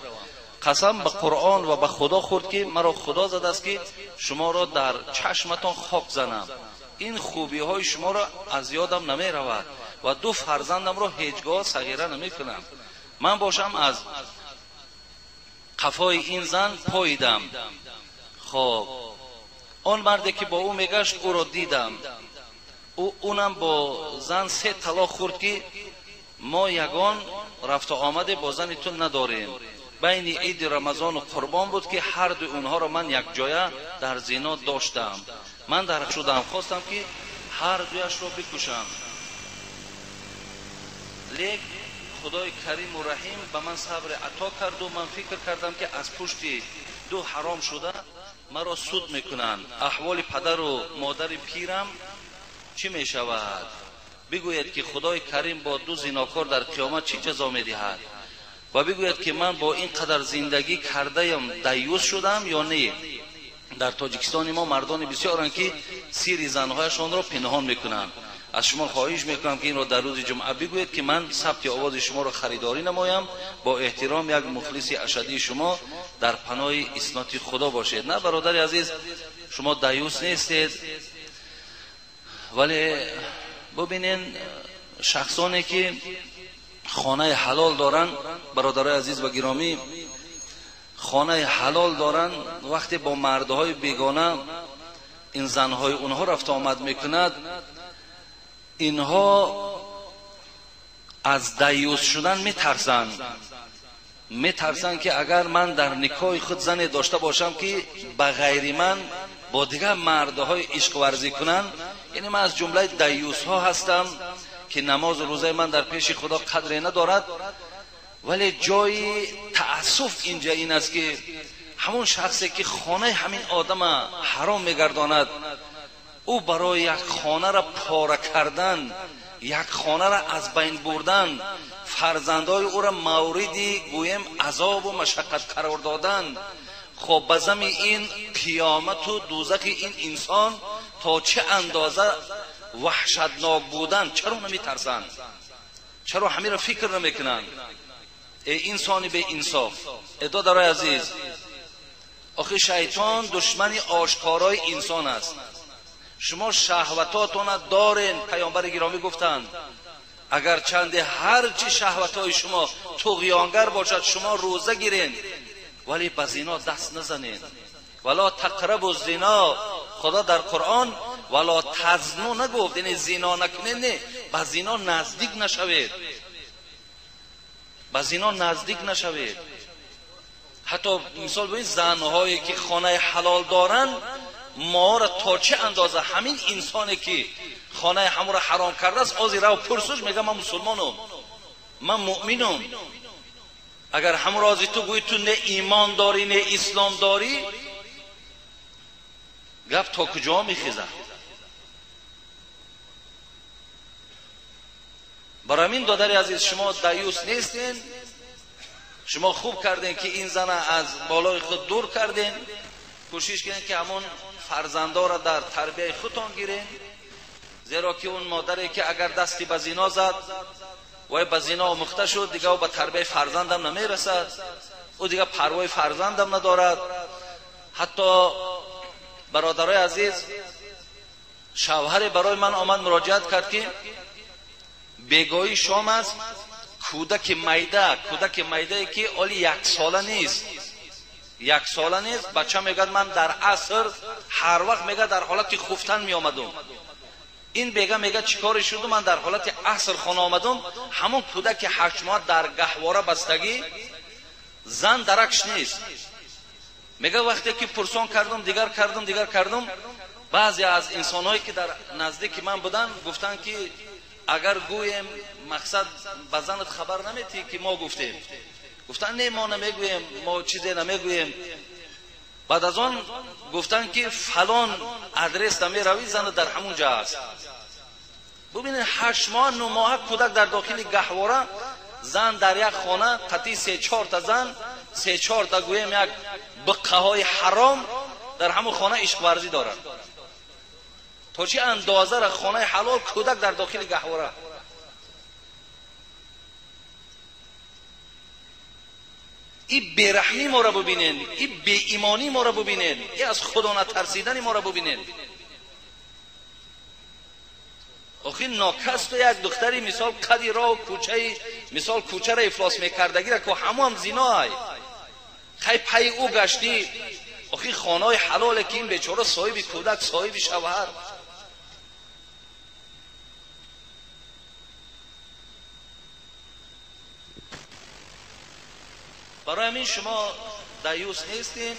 قسم به قرآن و به خدا خورد که مرا خدا زده است که شما را در چشمتان خاک زنم. این خوبی های شما را از یادم نمی رود و 2 فرزندم را هیچگاه صغیره نمی کنم. من باشم از قفای این زن پاییدم. خب آن مردی که با او میگشت او را دیدم. اونم با زن 3 طلاق خورد که ما یگان رفت و آمد با زن تو نداریم. بین عید رمضان و قربان بود که هر دو اونها را من یک جایه در زنا داشتم. من درک شدم، خواستم که هر دویش را بکشم، لیک خدای کریم و رحیم به من صبر عطا کرد و من فکر کردم که از پشت 2 حرام شده مرا سود میکنند. احوال پدر و مادر پیرم چی میشود؟ بگوید که خدای کریم با 2 زناکار در قیامت چی جزا میدهد و بگوید که من با این قدر زندگی کرده‌ام دیوس شدم یا نه. در تاجیکستان ما مردان بسیارند که سیر زنهایشان را پنهان میکنند. از شما خواهش میکنم که این را در روز جمعه بگوید که من ثبت آواز شما را خریداری نمایم. با احترام، یک مخلص اشدی شما، در پناه اسناد خدا باشید. نه برادر عزیز، شما دیوس نیستید، ولی ببینین شخصانی که خانه حلال دارن، برادرای عزیز و گرامی، خانه حلال دارن، وقتی با مردهای بیگانه این زنهای اونها رفت آمد میکند، اینها از دیوس شدن میترسن که اگر من در نکاح خود زن داشته باشم که به غیر من با دیگر مردهای عشق ورزی کنن، یعنی من از جمله دیوس ها هستم که نماز و روزه من در پیش خدا قدری ندارد. ولی جای تأسف اینجا این است که همون شخصی که خانه همین آدم حرام میگرداند، او برای یک خانه را پاره کردن، یک خانه را از بین بردن، فرزندای او را موردی گویم عذاب و مشقت قرار دادن، خب بزم این قیامت و دوزخ این انسان تا چه اندازه وحشتناک بودن، چرا نمی ترسن؟ چرا همین را فکر نمیکنن؟ ای انسانی به انصاف، ادعا دارای عزیز، آخه شیطان دشمن آشکارای انسان است. شما شهوتاتون دارین. پیامبر گرامی گفتند اگر چند هر چی شهوتای شما طغیانگر باشد شما روزه گیرین ولی به زنا دست نزنین. ولا تقربوا الزنا. خدا در قرآن ولا تزنوا نگفت، یعنی زنا نکنین، نه، به زنا نزدیک نشوید، به زنا نزدیک نشوید. حتی مثال ببین زنهایی که خانه حلال دارن ما را تا چه اندازه همین انسانی که خانه همو را حرام کرده است آزی رو پرسوش میگه من مسلمانم، من مؤمنم. اگر همو رازی تو گوی تو نه ایمان داری نه اسلام داری گپ تا کجا میخیزه؟ برای همین دادر عزیز شما دیوس نیستین. شما خوب کردین که این زن از بالای خود دور کردین. کوشش کنین که همون فرزندا را در تربیت خودتان گیرین، زیرا که اون مادری که اگر دستی به زنا زد و به زنا آموخته شد دیگه او به تربیت فرزندم نمیرسد، او دیگه پروای فرزندم ندارد. حتی برادرای عزیز شوهر برای من آمد مراجعت کرد که بیگاهی شام است، کودک میده که اولی 1 ساله نیست، 1 ساله نیست. بچه میگه من در عصر هر وقت میگه در حالت خفتن می آمدم. این بیگه میگه چیکار شد؟ من در حالت عصر خانه آمدم، همون کودک 8 ماه در گهواره بستگی، زن درکش نیست. میگه وقتی که پرسان کردم دیگر کردم بعضی از انسانهایی که در نزدیک من بودن گفتن که اگر گویم مقصد به زنت خبر نمیتی که ما گفتیم. گفتن نه ما نمیگویم، ما چیزی نمیگویم. بعد از آن گفتن که فلان آدرس نمیروی، زن در همون جا است. ببینید 8 ماه 9 ماه کودک در داخل گهواره، زن در یک خانه قطعی 3-4 تا زن، 3-4 تا گویم یک بقه های حرام در همون خانه عشق ورزی دارند. تا چه اندازه را خانه حلال کودک در داخل گهواره. این بیرحمی ما را ببینین، این بی ایمانی ما را ببینین، این از خدا نترسیدن ما را ببینین. آخه ناکس تو یک دختری مثال قدی را و کوچه مثال کوچه را افلاس میکردگی را که هم زنا های خیلی پی او گشتی. آخه خانه های حلاله که این بیچاره صاحب کودک، صاحب شوهر. برای همین شما دیوس نیستین.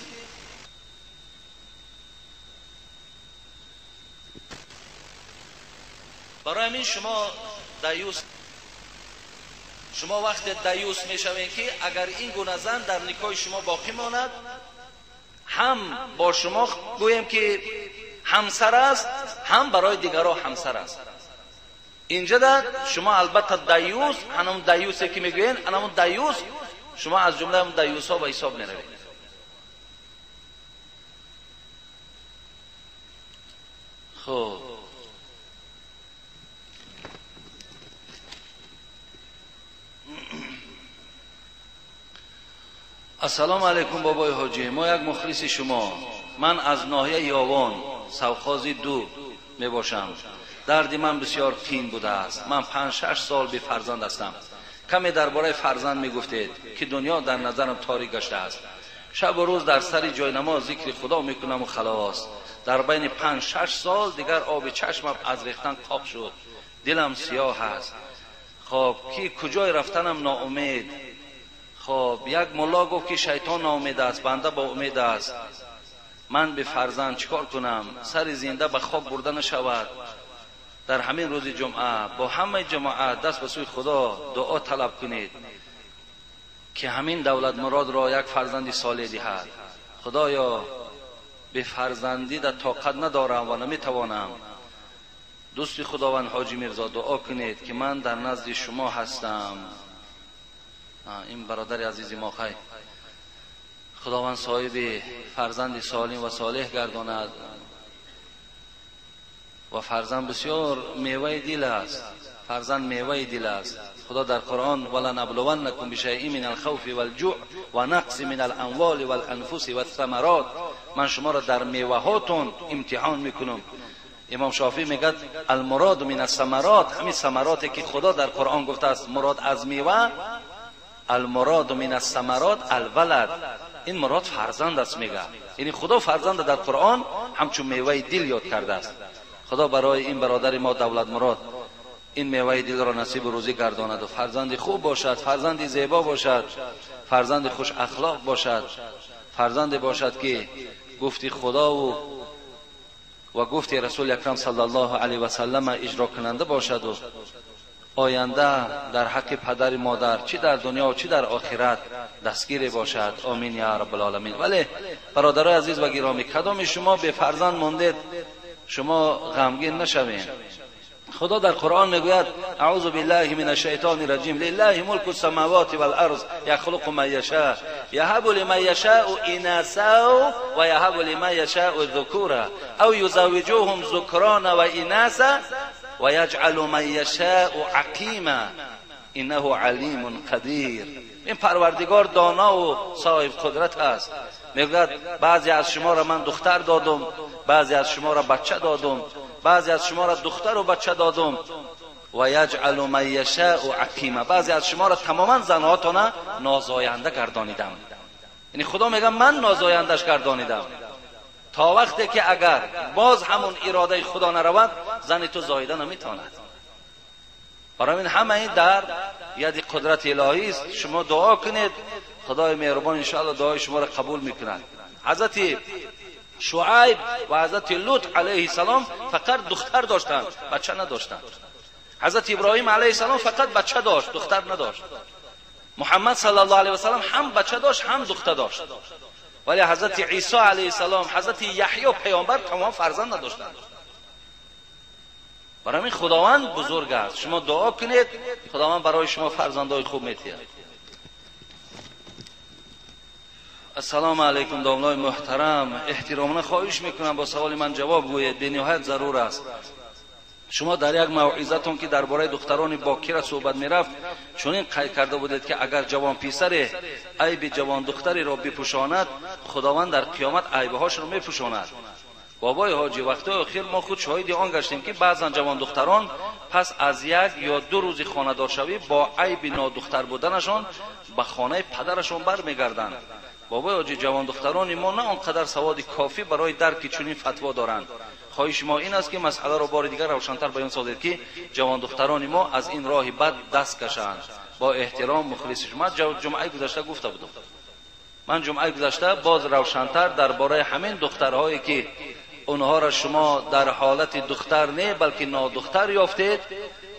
برای همین شما وقت دیوس میشوین که اگر این گونه زن در نکاح شما باقی ماند، هم با شما گویم که همسر است، هم برای دیگران همسر است. اینجا در شما البته دیوس، همون دیوسی که میگوین همون دیوس، شما از جمله هم دیوس ها به حساب نروید. خب السلام علیکم بابای حاجی، ما یک مخلص شما. من از ناحیه یاوان سوخازی 2 می باشم. دردی من بسیار کین بوده است. من 5-6 سال بی فرزند هستم. کمی درباره فرزند می گفتید که دنیا در نظرم تاریک گشته است. شب و روز در سر جای نماز ذکر خدا میکنم و خلاص. در بین 5-6 سال دیگر آب چشمم از ریختن قاب شد. دلم سیاه است. خب کی کجای رفتنم ناامید. خب یک ملا گفت که شیطان ناامید است، بنده با امید است. من به فرزند چیکار کنم؟ سر زنده به خواب برده نشود. در همین روز جمعه با همه جماعت دست به سوی خدا دعا طلب کنید که همین دولت مراد را یک فرزندی صالح دهد. خدایا به فرزندی در طاقت ندارم و نمیتوانم. دوست خداوند حاجی میرزا دعا کنید که من در نزد شما هستم. این برادر عزیزی ما خیر خداوند صاحب فرزند سالم و صالح گرداند. و فرزند بسیار میوه دل است. فرزند میوه دل است. خدا در قرآن ولنبلونکم بشیء من الخوف والجوع و نقص من الاموال والانفس والثمرات، من شما را در میوه هاتون امتحان میکنم. امام شافعی میگه المراد من الثمرات، همین ثمراتی که خدا در قرآن گفته است مراد از میوه، المراد من الثمرات الولد، این مراد فرزند است میگه. یعنی خدا فرزند در قرآن همچون میوه دل یاد کرده است. خدا برای این برادر ما دولت مراد این میوه دل را نصیب روزی گرداند و فرزند خوب باشد، فرزند زیبا باشد، فرزند خوش اخلاق باشد، فرزند باشد که گفتی خدا و گفتی رسول اکرم صلی الله علیه و سلم اجرا کننده باشد و آینده در حق پدر مادر چی در دنیا و چی در آخرت دستگیر باشد. آمین یا رب العالمین. ولی برادرای عزیز و گرامی، کدام شما به فرزند ماندید شما غمگین نشوید. خدا در قرآن میگوید اعوذ بالله من الشیطان الرجیم لله ملک السماوات والارض یخلق ما یشاء یهب لمن یشاء اناثا و یهب لمن یشاء الذکورا او یزوجوهم ذکرانا و اناثا و یجعل من یشاء عقیما انه علیم قدیر. این پروردگار دانا و صاحب قدرت است. میگوید بعضی از شما را من دختر دادم، بعضی از شما را بچه دادم، بعضی از شما را دختر و بچه دادم و یجعل من یشاء عقیما، بعضی از شما را تماما زنهاتون نازاینده گردانیدم. یعنی خدا میگه من نازایندش گردانیدم تا وقتی که اگر باز همون اراده خدا نرود زن تو زایده نمیتواند. برای این همه این در ید قدرت الهی است. شما دعا کنید خدای مهربان ان شاء الله دعای شما را قبول میکند. حضرت شعیب و حضرت لوط علیه السلام فقط دختر داشتند، بچه نداشتند. حضرت ابراهیم علیه السلام فقط بچه داشت، دختر نداشت. محمد صلی الله علیه و سلم هم بچه داشت هم دختر داشت. ولی حضرت عیسی علیه السلام، حضرت یحیی پیامبر تمام فرزند نداشتند. برای این خداوند بزرگ است. شما دعا کنید خداوند برای شما فرزندای خوب می‌دهد. السلام علیکم داملای محترم، احتراماً خواهش میکنم با سوال من جواب گویید، به نهایت ضرور است. شما در یک موعظه‌تون که درباره دختران باکر صحبت میرفت چنین قید کرده بودید که اگر جوان پسر عیب جوان دختری را بپوشاند خداوند در قیامت عیبهاش را میپوشاند. بابای حاجی وقتی اخیر ما خود شاهد آن گشتیم که بعضا جوان دختران پس از یک یا دو روز خانه‌دار شوی با عیب نادختر بودنشان به خانه پدرشان برمیگردند. بابای حاجی جوان دختران ما نه آنقدر سواد کافی برای درک چنین فتوا دارند. خواهش ما این است که مسئله را بار دیگر روشن‌تر بیان سازید که جوان دختران ما از این راه بد دست کشند. با احترام مخلص شما. جمعه گذشته گفته بودم، من جمعه گذشته باز روشن‌تر درباره همین دخترهایی که اونها را شما در حالت دختر نه بلکه نادختر یافتید،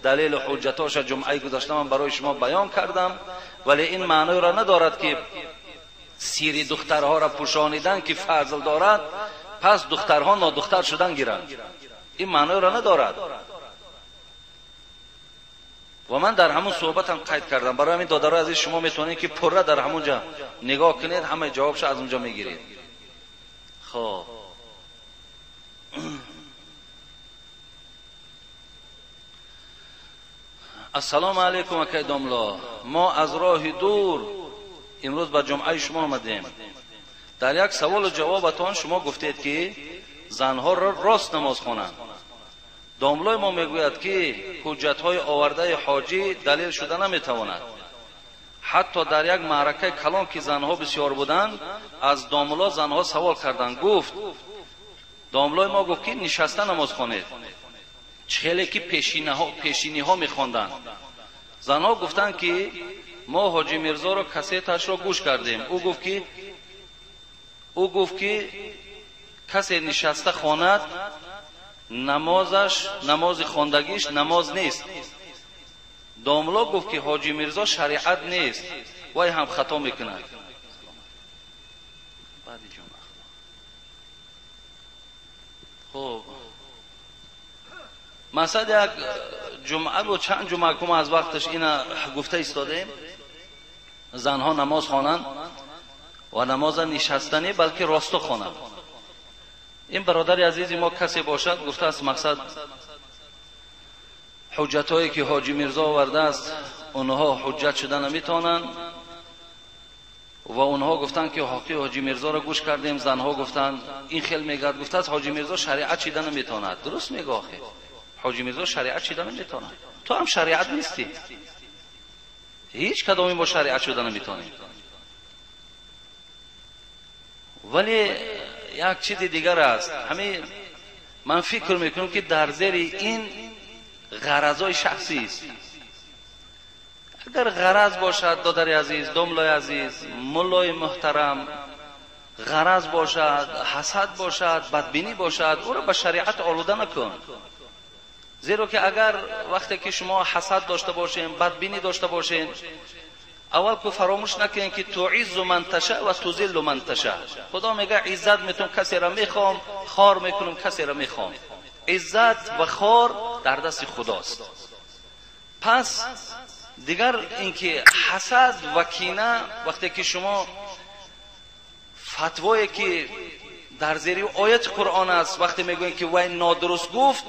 دلیل حجتاش جمعه گذشته من برای شما بیان کردم. ولی این معنی را ندارد که سیر دخترها را پوشانیدن که فضل دارد پس دخترها نادختر شدن گیرند. این معنی را ندارد. و من در همون صحبتم قید کردم. برای همین دادرای عزیز شما میتونید که پره در همونجا نگاه کنید، همه جوابش از اونجا میگیرید. خب السلام علیکم اکای داملا، ما از راه دور امروز به جمعه شما آمدیم. در یک سوال و جوابتان شما گفتید که زنها را راست نماز خوانند. داملای ما میگوید که حجت‌های آورده حاجی دلیل شده نمیتواند. حتی در یک معرکه کلان که زنها بسیار بودند از داملا زنها سوال کردند، گفت داملای ما گفت که نشسته نماز خوانید، چهله که پیشینی ها میخواندند. زنها گفتند که ما حاجی میرزا را کسیتش را گوش کردیم، او گفت که کسی نشسته خواند نماز خواندگیش نماز نیست. داملا گفت که حاجی میرزا شریعت نیست، وای هم خطا میکند. خب مثلا یک جمعه و چند جمعه کم از وقتش اینا گفته ایستادیم زنها نماز خوانند و نماز نشستنی بلکه راستو خوانند. این برادر عزیزی ما کسی باشد گفته است مقصد حجت هایی که حاجی میرزا آورده است اونها حجت شده نمیتونن و اونها گفتن که حاجی میرزا را گوش کردیم، زنها گفتن این خیلی میگه، گفته است حاجی میرزا شریعت چیدن نمیتواند. درست میگه آخه حاجی میرزا شریعت چیدن نمیتواند، تو هم شریعت نیستی، هیچ کدومی با شریعت شدن نمیتونی. ولی یک چیز دیگر است، همین من فکر میکنم که در زیر این غرضای شخصی است. اگر غرض باشد دادر عزیز، داملای عزیز، مولای محترم، غرض باشد، حسد باشد، بدبینی باشد، او را به شریعت آلوده نکن. زیرا که اگر وقتی که شما حسد داشته باشین، بدبینی داشته باشین، اول که فراموش نکنین که تعز من تشاء و تذل من تشاء. خدا میگه عزت میتونم کسی را میخوام، خار میکنم کسی را میخوام. عزت و خار در دست خداست. پس دیگر اینکه حسد و کینه، وقتی که شما فتوایی که در زیر آیت قرآن است وقتی میگوین که وای نادرست گفت،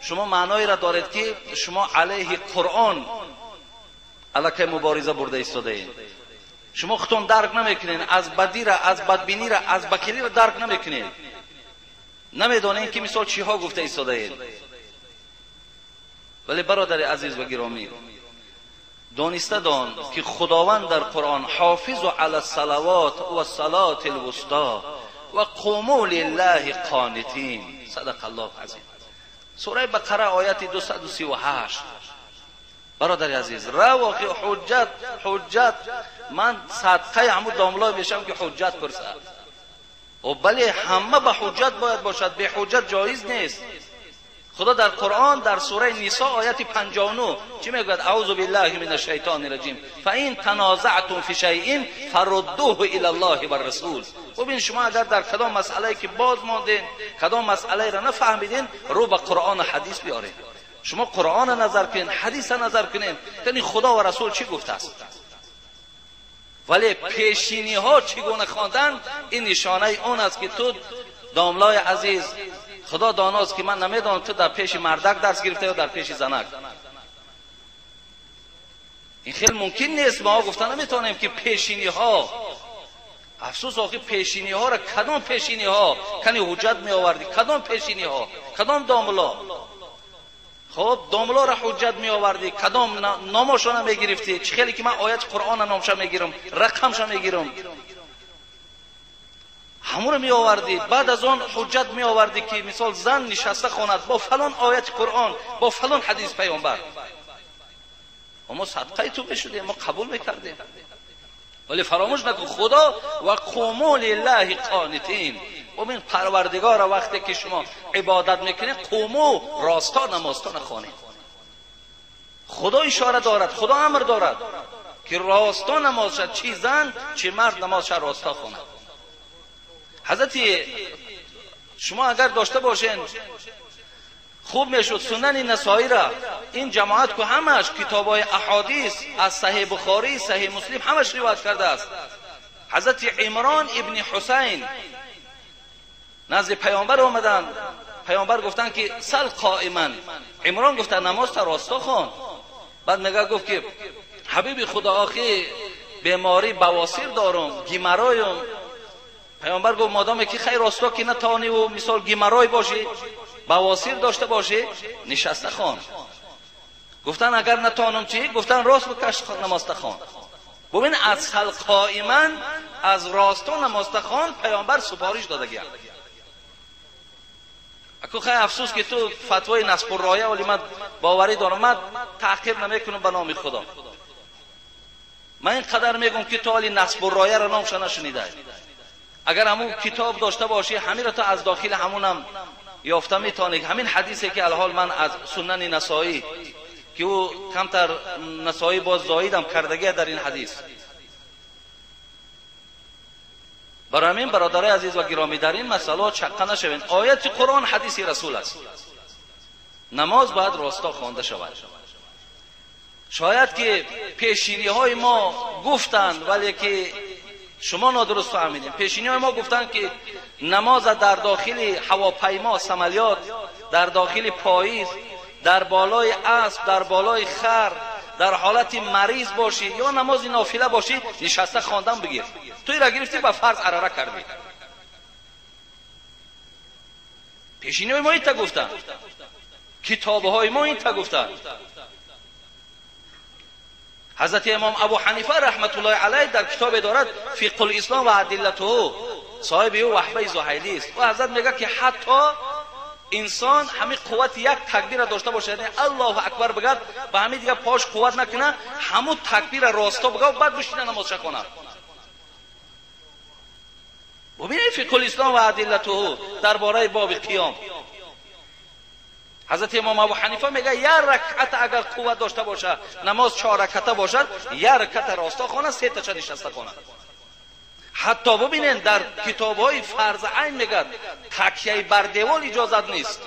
شما معنایی را دارید که شما علیه قرآن علیه مبارزه برده ایستاده اید. شما خودتون درک نمیکنین، از بدی را، از بدبینی را، از بکیلی را درک نمیکنین، نمیدونین که مثال چی ها گفته ایستاده اید. ولی برادر عزیز و گرامی، دانسته دان که خداوند در قرآن حافظ علی الصلوات و الصلاة الوسطی و قوموا لله قانتین، صدق الله العظیم. سوره بقره آیت 238. برادر عزیز، واقع حجت من صدقه همون داملای بشم که حجت برسد، و بله همه به حجت باید باشد، به حجت جایز نیست. خدا در قرآن در سوره نساء آیت 59 چی میگوید؟ اعوذ بالله من الشیطان الرجیم فان تنازعتم فی شیء فردوه الی الله و الرسول. ببین شما اگر در کدام مسئله که باز ماندین، کدام مسئله را نفهمیدین، رو به قرآن و حدیث بیارین. شما قرآن نظر کنین، حدیث نظر کنین، یعنی خدا و رسول چی گفته است. ولی پیشینی ها چگونه خواندن، این نشانه اون است که تو داملای عزیز، خدا داناست که من نمیدونم تو در پیش مردک درس گرفته یا در پیش زنک. این خیلی ممکن نیست. ما گفتن نمیتونیم که پیشینی ها، افسوس آخه پیشینی ها را کدام پیشینی ها کنی حجت می آوردی؟ کدام پیشینی ها؟ کدام داملا؟ خب داملا را حجت می آوردی، کدام نامشو نمی گرفتی؟ چه خیلی که من آیت قرآن نامشو میگیرم، رقمشو میگیرم، همون رو می آوردی. بعد از اون حجت می آوردی که مثال زن نشسته خواند با فلان آیت قرآن، با فلان حدیث پیامبر، ما صدقه تو بشودیم، ما قبول میکردیم. ولی فراموش نکن خدا و قوموا لله قانتین. ببین پروردگار وقتی که شما عبادت میکنید، قوموا راستا نمازتا نخوانید. خدا اشاره دارد، خدا امر دارد که راستا نماز شد، چی زن چی مرد نماز شد راستا خواند. حضرت شما اگر داشته باشین خوب میشد سنن نسائی را، این جماعت که همش کتابای احادیث از صحیح بخاری، صحیح مسلم همش روایت کرده است. حضرت عمران ابن حسین نزد پیامبر آمدن، پیامبر گفتن که سل قائما، عمران گفت نماز تا راستا خوان. بعد میگه گفت که حبیب خدا آخی بیماری بواسیر دارم، گیمرایم. پیامبر گفت مادام که خیر راستا که نتانی و مثال گیمرای باشی، بواسیر داشته باشی، نشسته خوان. گفتن اگر نتانم چی؟ گفتن راست بکش نماز خوان. ببین از سل قائما، از راستا نماز خوان پیامبر سفارش داده گیا. اکو خیلی افسوس که تو فتوای نصب الرایه، ولی من باوری دارم، من تحقیر نمیکنم به نام خدا. من اینقدر میگم که تو حالی نصب الرایه را نامش نشنیده. اگر همون کتاب داشته باشی، همین را تو از داخل همونم یافته میتونی. همین حدیثی که الحال من از سنن نسائی که او کمتر نسائی باز زایدم کردگی در این حدیث. برای همین برادرای عزیز و گرامی در این مسئله چقه نشوین. آیت قرآن حدیث رسول است. نماز باید راستا خوانده شود. شاید که پیشینی های ما گفتند ولی که شما نادرست فهمیدین. پیشینی های ما گفتند که نماز در داخل هواپیما، سمالیات، در داخل پاییز، در بالای اسب، در بالای خر، در حالت مریض باشی یا نماز نافله باشی، نشسته خواندن بگیر. توی را گرفتی به فرض عراره کردی. پیشینی ما این تا گفتن، کتابهای ما این تا گفتن. حضرت امام ابو حنیفه رحمت الله علیه در کتاب دارد فقه الاسلام و ادلته، صاحب او وهبه زهیلی است، و حضرت میگه که حتی انسان همین قوت یک تکبیر داشته باشه، یعنی الله اکبر بگه و همین دیگه پاش قوت نکنه، همون تکبیر راستا بگه و بعد بشینه نماز کنه. ببینید فقه الاسلام و ادلته درباره باب قیام، حضرت امام ابو حنیفه میگه یک رکعت اگر قوت داشته باشه، نماز 4 رکعت باشد، یک رکعت راستا خونه، 3 تا نشسته خونه. حتی ببینید در کتاب‌های فرض عین میگه تکیه بر دیوار اجازت نیست.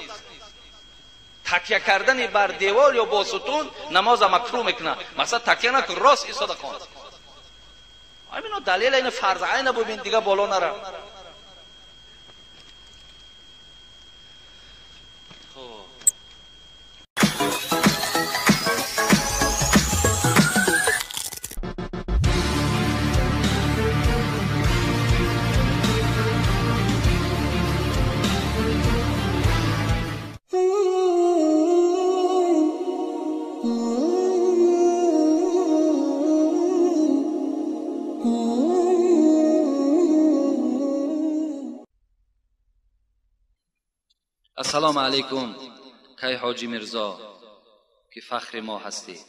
تکیه کردن بر دیوار یا با ستون نماز مکروه میکنه. مثلا تکیه نکن، راست ایستاده کن. همین دلیل این فرض عین ببین دیگه بالا نره. السلام علیکم. کی حاجی مرزا که فخر ما هستی.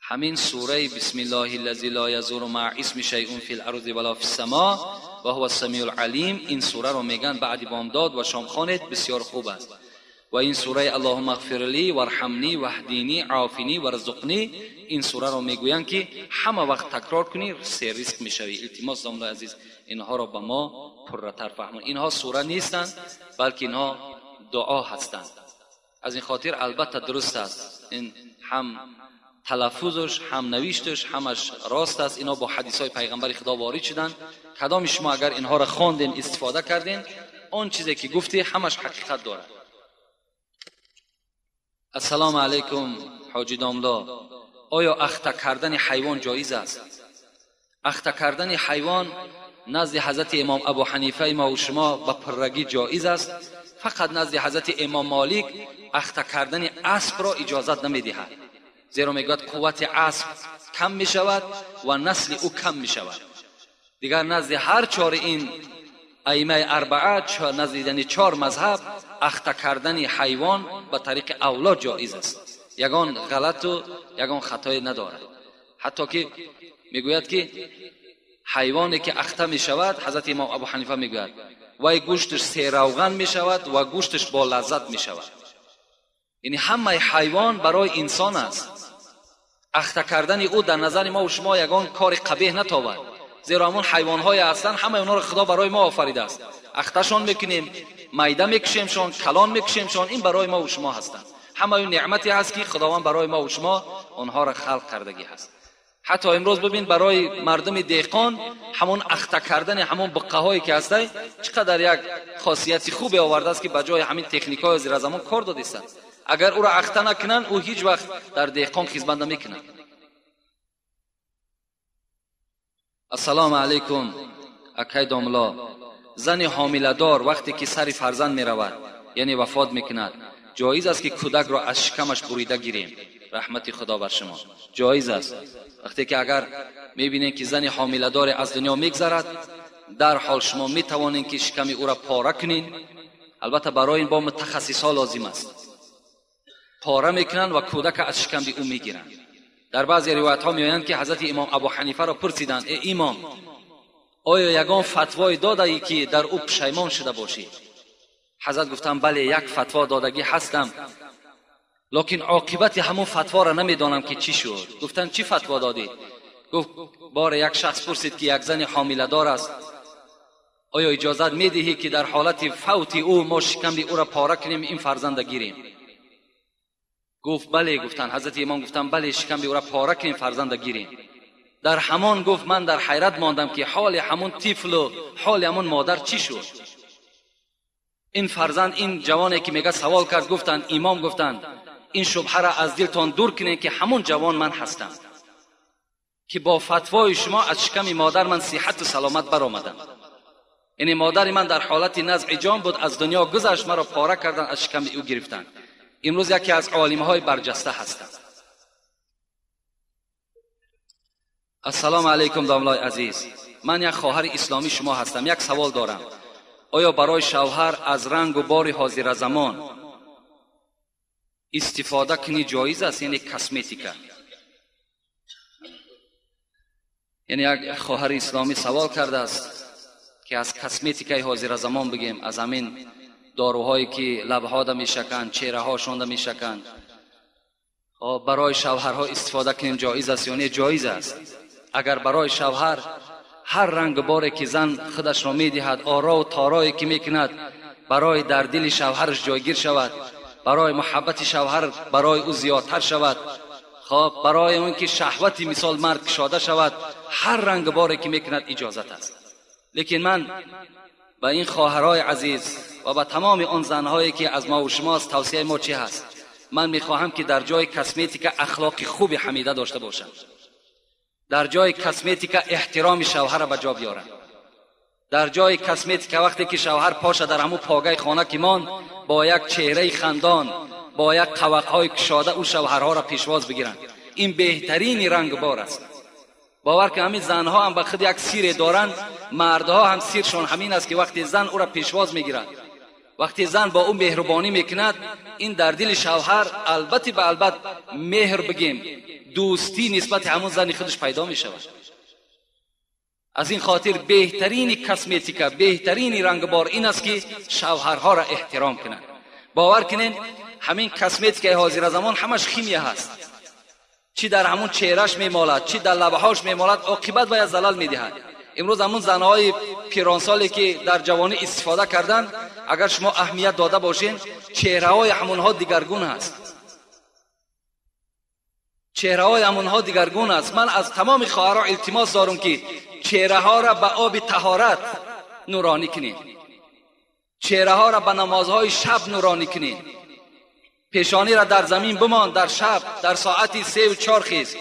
همین سوره بسم الله الذی لا یضر مع اسم شیء فی الارض ولا فی السماء و هو السمیع العلیم، این سوره رو میگن بعد بامداد و شام خوانید، بسیار خوب است. و این سوره اللهم اغفر لی وارحمنی واهدینی عافینی وارزقنی، این سوره رو میگویند که همه وقت تکرار کنی سه رزق میشوی. التماس دامنای عزیز اینها رو به ما پرتر فهمون. اینها سوره نیستند بلکه اینها دعا هستند. از این خاطر البته درست است، این هم تلفظش هم نوشتش همش راست است. اینا با حدیث های پیغمبر خدا وارد شدند. کدام شما اگر اینها را خواندین استفاده کردین، اون چیزی که گفتی همش حقیقت داره. السلام علیکم حاجی داملا، آیا اخته کردن حیوان جایز است؟ اخته کردن حیوان نزد حضرت امام ابو حنیفه ما و شما به پرگی جایز است. فقط نزد حضرت امام مالک اخته کردن اسب را اجازت نمیدهد، زیرا میگوید قوت اسب کم می شود و نسل او کم می شود. دیگر نزد هر چهار این ائمه اربعه، نزد یعنی 4 مذهب، اخته کردن حیوان به طریق اولاد جایز است. یگان غلط و یگان خطایی ندارد. حتی که میگوید که حیوانی که اخته می شود، حضرت امام ابو حنیفه میگوید وای گوشتش 3 روغن می شود و گوشتش با لذت می شود. یعنی همه حیوان برای انسان است. اخته کردن او در نظر ما و شما یگان کار قبیح نتاود، زیرا همون حیوان‌های هستند، همه اونا رو خدا برای ما آفریده است. اختهشان میکنیم، میده میکشیمشان، کلان میکشیمشان، این برای ما و شما هستند. همه اون نعمتی هست که خداوند برای ما و شما آنها را خلق کردگی هست. حتی امروز ببین برای مردم دهقان همون اخته کردن همون بقه‌هایی که هسته چقدر یک خاصیت خوبی آورده است که بجای همین تکنیک‌های زیر زمان کار داده است. اگر او را اخته نکنن او هیچ وقت در دهقان خدمت نمیکنه. السلام علیکم اکای داملا، زن حامله دار وقتی که سر فرزند می رود یعنی وفات میکند، جایز است که کودک را از شکمش بریده گیریم؟ رحمت خدا بر شما. جایز است. وقتی که اگر میبینید که زن حامله دار از دنیا میگذرد، در حال شما میتوانید که شکم او را پاره کنین. البته برای این با متخصصا لازم است. پاره میکنند و کودک از شکم او میگیرند. در بعضی روایت ها میآیند که حضرت امام ابو حنیفه را پرسیدند ای امام، آیا یگان فتوای داده ای که در او پشیمان شده باشی؟ حضرت گفتند بله، یک فتوا دادگی هستم، لکن عاقبت همون فتوا را نمیدانم که چی شد. گفتند چی فتوا دادی؟ گفت بار یک شخص پرسید که یک زن حامله دار است، آیا اجازت میدهی که در حالت فوت او ما شکم او را پاره کنیم این فرزند گیریم؟ گفت بله. گفتند حضرت امام گفتند بله، شکم او را پاره کنیم فرزند گیریم. در همان گفت من در حیرت ماندم که حال همون طفل و حال همون مادر چی شد. این فرزند، این جوانی که میگه سوال کرد، گفتند امام گفتند این شبهه را از دلتان دور کنین که همون جوان من هستم که با فتوای شما از شکم مادر من صحت و سلامت برآمدم. یعنی مادر من در حالت نزع جان بود، از دنیا گذشت، مرا پاره کردن، از شکم او گرفتن. امروز یکی از عالم‌های برجسته هستم. السلام علیکم داملای عزیز، من یک خواهر اسلامی شما هستم. یک سوال دارم، آیا برای شوهر از رنگ و بار حاضر زمان استفاده کنی جایز است؟ یعنی کسمتیکا. یعنی یک خواهر اسلامی سوال کرده است که از کسمتیکای حاضر زمان بگیم، از همین داروهایی که لبها دا میشکند، چهره هاشون میشکند، برای شوهرها استفاده کنیم جایز است یا نه؟ جایز است. اگر برای شوهر هر رنگ باری که زن خودش را میدهد، آرا و تارایی که میکند برای در دل شوهرش جایگیر شود، برای محبت شوهر برای او زیادتر شود، خب برای اون که شهوتی مثال مرد کشاده شود، هر رنگ باری که میکند اجازت است. لیکن من با این خواهرای عزیز و با تمام آن زنهایی که از ما و شماست توصیه ما چی هست؟ من میخواهم که در جای کسمتیکا اخلاق خوب حمیده داشته باشند، در جای کسمتیکا احترام شوهر را به جا بیارند، در جای کسمتیکا وقتی که شوهر پاشه در همون پاگای خانه که مان با یک چهره خندان، با یک قوقهای کشاده او شوهرها را پیشواز بگیرند. این بهترین رنگ بار است. باور که همین زنها هم به خود یک سیر دارند، مردها هم سیرشون همین است که وقتی زن او را پیشواز میگیرد، وقتی زن با او مهربانی میکند، این در دل شوهر البته به البته مهر بگیم دوستی نسبت همون زن خودش پیدا میشود. از این خاطر بهترین کسمتیکا، بهترین رنگ بار این است که شوهرها را احترام کنند. باور کنین همین کسمتیکای حاضر زمان همش خیمیه هست، چی در همون چهرهش میمالد، چی در لبهاش میمالد، عاقبت باید زلال میدهد. امروز همون زنهای پیرانسالی که در جوانی استفاده کردن، اگر شما اهمیت داده باشین، چهره‌های همونها دیگرگون است، چهره‌های همونها دیگرگون است. من از تمام خواهرها التماس دارم که چهره‌ها را به آب طهارت نورانی کنین، چهره‌ها را به نمازهای شب نورانی کنین، پیشانی را در زمین بمان، در شب در ساعت 3 و 4 خیز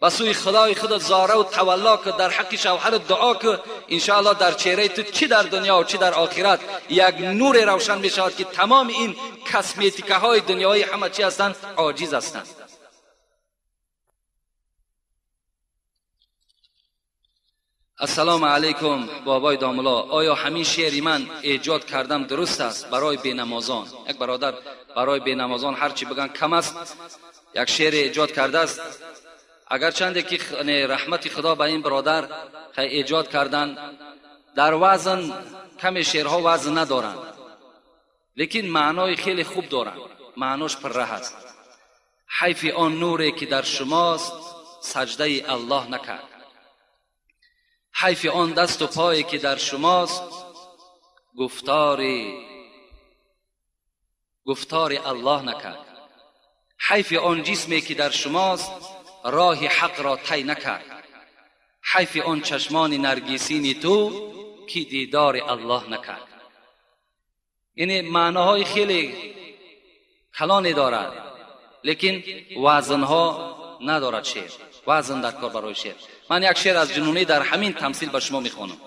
به سوی خدای خودت زاره و تولا که در حق شوهر دعا که انشاءالله در چهره تو چی در دنیا و چی در آخرت یک نور روشن می شود که تمام این کسمتیکه های دنیایی همه چی هستند عاجز هستند. السلام علیکم بابای داملا، آیا همین شعری من ایجاد کردم درست است برای بینمازان؟ یک برادر برای بینمازان هرچی بگن کم است، یک شعر ایجاد کرده است. اگر چنده که رحمت خدا به این برادر ایجاد کردن، در وزن کم شعرها وزن ندارن، لیکن معنای خیلی خوب دارن، معناش پره هست. حیف آن نوری که در شماست سجده الله نکرد، حیف آن دست و پایی که در شماست گفتار الله نکرد، حیف آن جسمی که در شماست راه حق را طی نکرد، حیف آن چشمان نرگسین تو که دیدار الله نکرد. یعنی معناهای خیلی کلانی دارد، لیکن وزنها ندارد شعر، وزن در کار برای شعر. من یک شعر از جنونی در همین تمثیل به شما میخوانم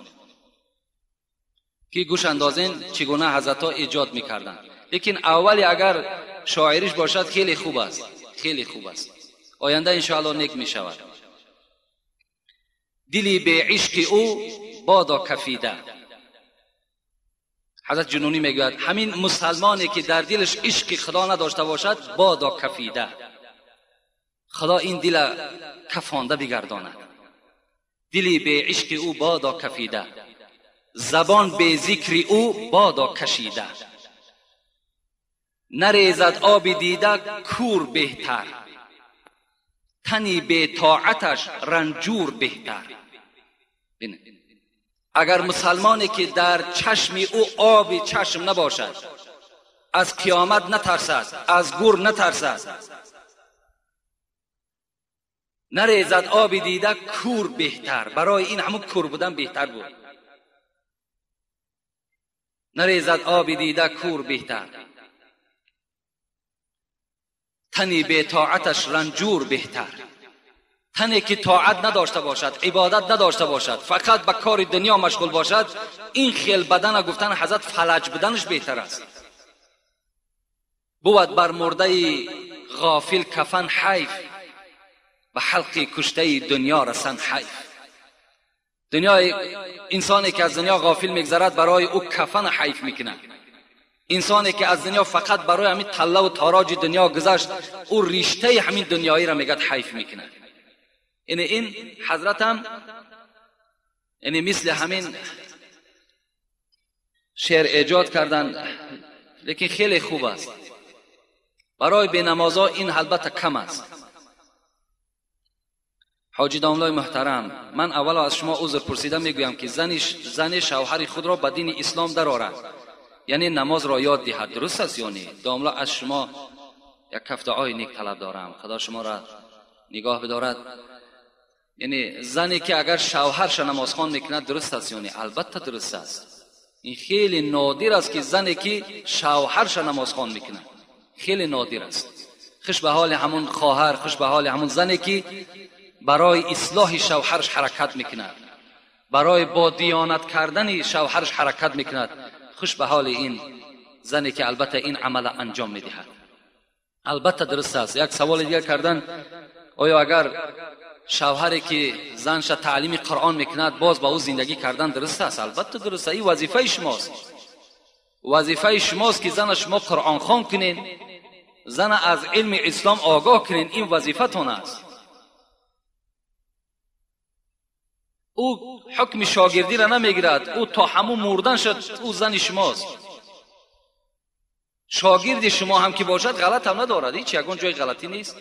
که گوش اندازین چگونه حضرت ها ایجاد میکردن. لیکن اولی اگر شاعریش باشد خیلی خوب است، خیلی خوب است، آینده انشاءالله نیک می شود. دلی به عشق او بادا کفیده. حضرت جنونی میگوید همین مسلمانی که در دلش عشق خدا نداشته باشد بادا کفیده، خدا این دل کفانده بگرداند. دلی به عشق او بادا کفیده، زبان به ذکر او بادا کشیده. نریزد آب دیده کور بهتر، تنی به طاعتش رنجور بهتر. اگر مسلمانی که در چشم او آب چشم نباشد، از قیامت نترسد، از گور نترسد، نریزد آب دیده کور بهتر. برای این همون کور بودن بهتر بود. نریزد آب دیده کور بهتر. تنی به طاعتش رنجور بهتر. تنی که طاعت نداشته باشد، عبادت نداشته باشد، فقط به کار دنیا مشغول باشد، این خیل بدن گفتن حضرت فلج بدنش بهتر است. بود بر مرده غافل کفن حیف، به حلق کشته دنیا رسن حیف. دنیا، انسانی که از دنیا غافل میگذرد برای او کفن حیف میکنه. انسانی که از دنیا فقط برای همین طله و تاراج دنیا گذشت، او رشته همین دنیایی را میگد حیف میکنه. این حضرت هم مثل همین شعر ایجاد کردن، لیکن خیلی خوب است. برای بینمازا این البته کم است. حاجی داملای محترم، من اول از شما عذر پرسیده میگویم که زن شوهر خود را به دین اسلام درآورد، یعنی نماز را یاد دهد. درست است یا نه؟ داملا از شما یک کف دعای نیک طلب دارم، خدا شما را نگاه بدارد. یعنی زنی که اگر شوهرش نماز خوان میکند درست است یا نه؟ البته درست است. این خیلی نادر است که زنی که شوهرش نماز خوان میکند، خیلی نادر است. خوش به حال همون خواهر، خوش به حال همون زنی که برای اصلاح شوهرش حرکت میکند، برای با دیانت کردن شوهرش حرکت میکند. خوش به حال این زنی که البته این عمل انجام میدهد. البته درست است. یک سوال دیگر کردن، آیا اگر شوهری که زنش تعلیم قرآن میکند باز با او زندگی کردن درست است؟ البته درست است. این وظیفه شماست. وظیفه شماست که زن شما قرآن خوان کنین، زن از علم اسلام آگاه کنین. این وظیفه تون است. او حکم شاگردی را نمیگیرد، او تا همون مردن شد او زن شماست. شاگرد شما هم که باشد غلط هم ندارد، هیچ یگان جای غلطی نیست.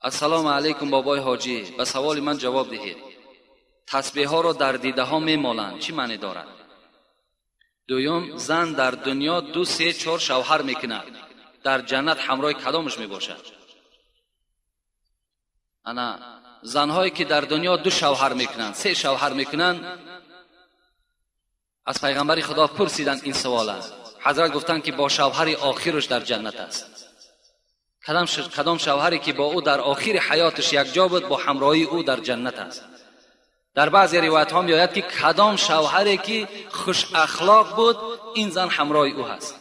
السلام علیکم بابای حاجی، به سوال من جواب دهید. تسبیح ها را در دیده ها میمالند، چی معنی دارد؟ دویم، زن در دنیا 2 3 4 شوهر میکند، در جنت همراه کدامش میباشد؟ انا زنهایی که در دنیا 2 شوهر میکنند، 3 شوهر میکنند، از پیغمبر خدا پرسیدند این سوال. حضرت گفتند که با شوهر آخرش در جنت است. کدام شوهری که با او در آخر حیاتش یک جا بود، با همراهی او در جنت است. در بعضی روایت ها میآید که کدام شوهری که خوش اخلاق بود، این زن همراه او هست.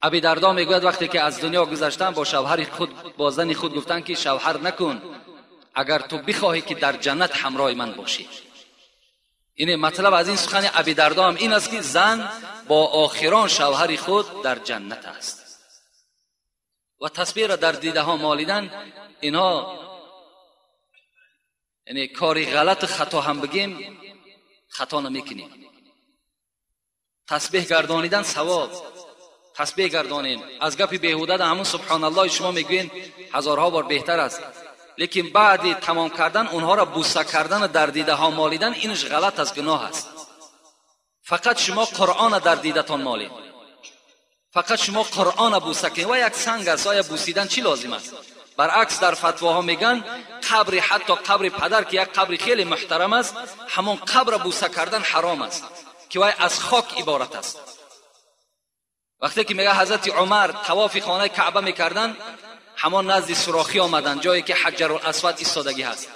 ابی دردا میگوید وقتی که از دنیا گذشتن با شوهر خود، با زن خود گفتن که شوهر نکن اگر تو بخواهی که در جنت همراه من باشی. این مطلب از این سخن ابی دردا هم این است که زن با آخران شوهر خود در جنت است. و تسبیح را در دیده ها مالیدن، اینها یعنی کاری غلط خطا هم بگیم خطا نمیکنیم. تسبیح گردانیدن ثواب. تسبیح گردانین. از گپ بیهوده در همون سبحان الله شما میگوین هزارها بار بهتر است، لیکن بعد تمام کردن اونها را بوسه کردن در دیده ها مالیدن اینش غلط است، گناه است. فقط شما قرآن در دیدتان مالید، فقط شما قرآن بوسه کنید. و یک سنگ است، آیا بوسیدن چی لازم است؟ برعکس در فتواها میگن قبر، حتی قبر پدر که یک قبر خیلی محترم است، همون قبر بوسه کردن حرام است که وای از خاک عبارت است. وقتی که میگه حضرت عمر طواف خانه کعبه میکردن، همون نزد سوراخی آمدن، جایی که حجر الاسود ایستادگی هست،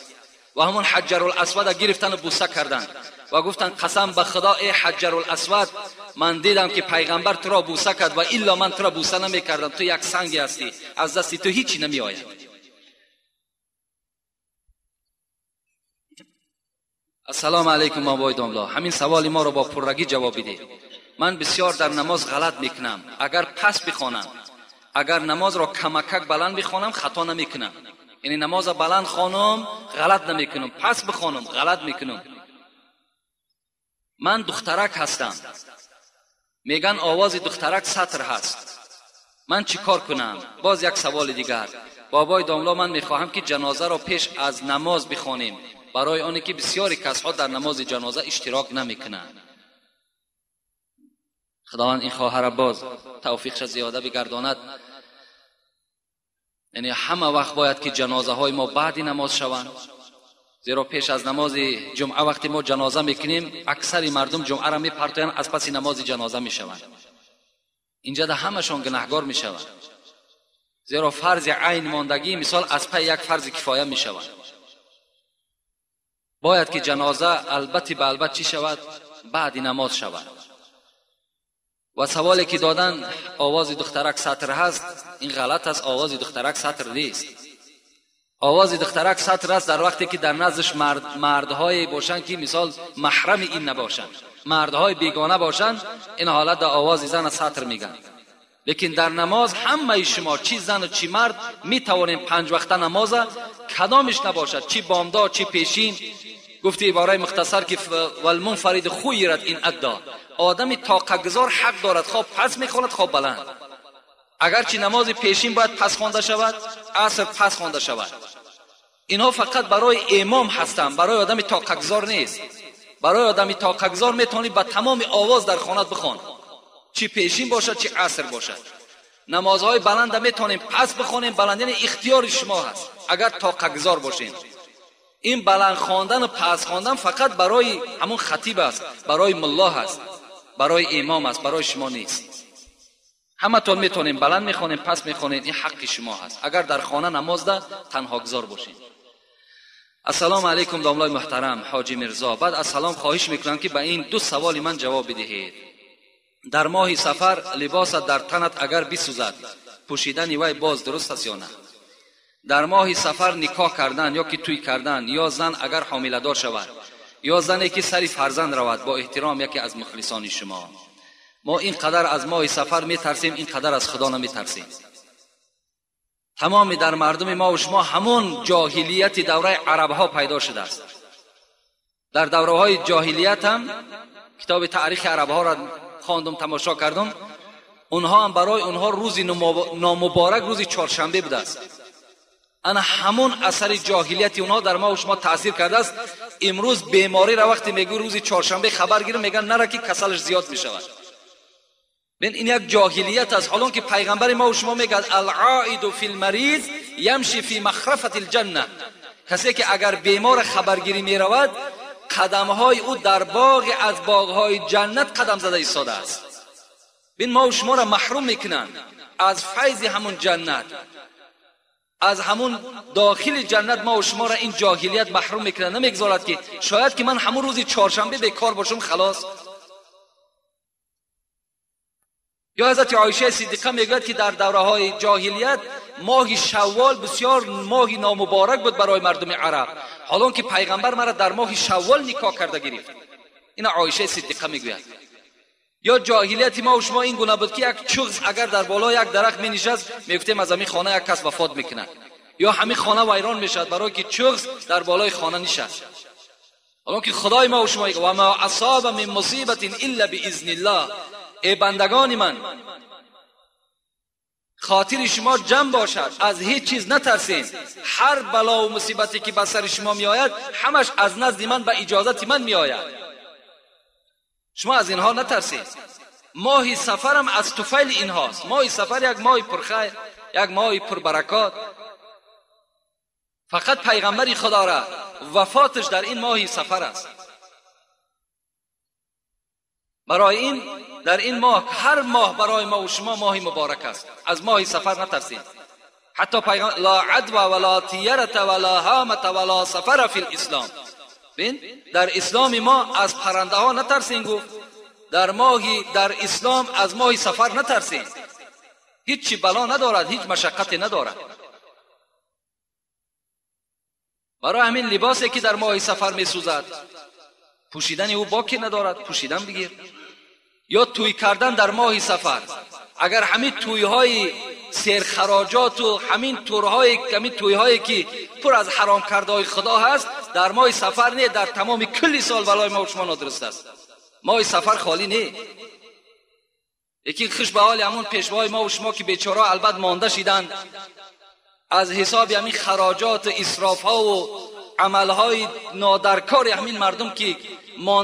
و همون حجر الاسود گرفتن و بوسه کردن و گفتن قسم به خدا ای حجر الاسود، من دیدم که پیغمبر تو را بوسه کرد و الا من تو را بوسه نمیکردم، تو یک سنگی هستی، از دستی تو هیچی نمی آید. السلام علیکم بابای داملا، همین سوال ما را با پررگی جواب بده. من بسیار در نماز غلط میکنم. اگر پس بخوانم، اگر نماز را کمکک بلند بخوانم خطا نمیکنم. یعنی نماز بلند خوانم غلط نمیکنم، پس بخوانم غلط میکنم. من دخترک هستم، میگن آواز دخترک سطر هست، من چی کار کنم؟ باز یک سوال دیگر. بابای داملا، من میخواهم که جنازه را پیش از نماز بخوانیم، برای آنی که بسیاری کسها در نماز جنازه اشتراک نمیکنند. خداوند این خواهر باز توفیقش زیاده بگرداند. یعنی همه وقت باید که جنازه های ما بعد نماز شوند. زیرا پیش از نماز جمعه وقتی ما جنازه میکنیم اکثر مردم جمعه را میپرتوین، از پس نماز جنازه میشوند. اینجا ده همشون گناهگار میشوند، زیرا فرض عین ماندگی مثال از پای یک فرض کفایه میشود. باید که جنازه البته به البته چی شود؟ بعد نماز شود. و سوالی که دادن آواز دخترک سطر هست، این غلط است. آواز دخترک سطر نیست. آواز دخترک سطر است در وقتی که در نزدش مردهای باشند که مثال محرم این نباشند، مردهای بیگانه باشند، این حالت در آواز زن سطر میگن. لیکن در نماز همه شما چی زن و چی مرد می توانیم 5 وقته نماز کدامش نباشد، چی بامداد چی پیشین. گفتی عباره مختصر که والمنفرد خیرت این ادا، آدمی طاقت گذار حق دارد خواب پس میخواند خواب بلند. اگرچه نماز پیشین باید پس خوانده شود، عصر پس خوانده شود. اینها فقط برای امام هستند، برای آدمی طاقت گذار نیست. برای آدمی طاقت گذار میتونی با تمام آواز در خانت بخوان، چی پیشین باشد چی عصر باشد. نمازهای بلند میتونیم پس بخونیم، بلند یعنی اختیار شما هست اگر طاقت گذار باشین. این بلند خواندن و پس خواندن فقط برای همون خطیب است، برای ملا است، برای امام است، برای شما نیست. همه تون میتونیم بلند میخونیم پس میخونیم، این حق شما هست اگر در خانه نماز ده تنها گذار باشین. السلام علیکم داملای محترم حاجی مرزا. بعد از سلام خواهش میکنم که به این 2 سوال من جواب بدهید. در ماه سفر لباست در تنت اگر بسوزد پوشیدن وی باز درست است یا نه؟ در ماه سفر نکاح کردن یا که توی کردن، یا زن اگر حامله دار شود، یا زنی که سری فرزند رود، با احترام یکی از مخلصان شما. ما اینقدر از ماه سفر میترسیم، اینقدر از خدا نمیترسیم. تمام در مردم ما و شما همون جاهلیت دوره عرب ها پیدا شده است. در دوره های جاهلیت هم کتاب تاریخ عرب ها را خواندم، تماشا کردم. اونها هم برای اونها روزی نامبارک روزی چهارشنبه بوده است. انا همون اثر جاهلیت اونها در ما و شما تاثیر کرده است. امروز بیماری را وقتی میگو روزی چهارشنبه خبر گیرم میگن نره که کسلش زیاد میشود. ببین این یک جاهلیت است، حالان که پیغمبر ما و شما میگه العائد فی المریض یمشی فی مخرفة الجنه. کسی که اگر بیمار خبرگیری میرود قدمهای او در باغ از باغهای جنت قدم زده ایستاده است. ببین ما و شما را محروم میکنن از فیض همون جنت، از همون داخل جنت. ما و شما را این جاهلیت محروم میکنه، نمیگذارد که شاید که من همون روزی چهارشنبه بیکار باشم خلاص. یا حضرت عایشه صدیقه میگوید که در دوره های جاهلیت ماه شوال بسیار ماه نامبارک بود برای مردم عرب، حالان که پیغمبر مرا در ماه شوال نکاح کرده گرفت. این عایشه صدیقه میگوید. یا جاهلیت ما و شما این گونه بود که یک چغز اگر در بالای یک درخت می نشست میگفتیم از همین خانه یک کس وفات میکنه، یا همین خانه ویران میشد برای که چغز در بالای خانه نشست. حالا که خدای ما و شما و ما اصاب من مصیبت الا باذن الله. ای بندگان من، خاطر شما جمع باشد، از هیچ چیز نترسین. هر بلا و مصیبتی که به سر شما می آید همش از نزد من به اجازت من می آید. شما از اینها نترسید. ماه سفر هم از طفیل اینهاست. ماه سفر یک ماه پرخیر، یک ماه پربرکات. فقط پیغمبر خدا را وفاتش در این ماه سفر است. برای این در این ماه، هر ماه برای ما و شما ماه مبارک است. از ماه سفر نترسید. حتی پیغمبر لا عدوى ولا طیرة ولا هامة ولا سفر فی الاسلام. ببین در اسلام ما از پرنده ها نترسین. گفت در اسلام از ماه سفر نترسین. هیچ بلا ندارد، هیچ مشقت ندارد. برای همین لباسی که در ماه سفر می سوزد پوشیدن او باکی ندارد، پوشیدن بگیر. یا توی کردن در ماه سفر، اگر همین تویهای سرخراجات و همین تویهایی که پر از حرام کرده های خدا هست در ماه سفر نه، در تمام کل سال برای ما و شما نادرست است. ماه سفر خالی نه. یکی خوش به حال همون پیشوای ما و شما که بیچاره البته مانده شدند از حساب همین خراجات، اسراف ها و عمل های نادرکار همین مردم که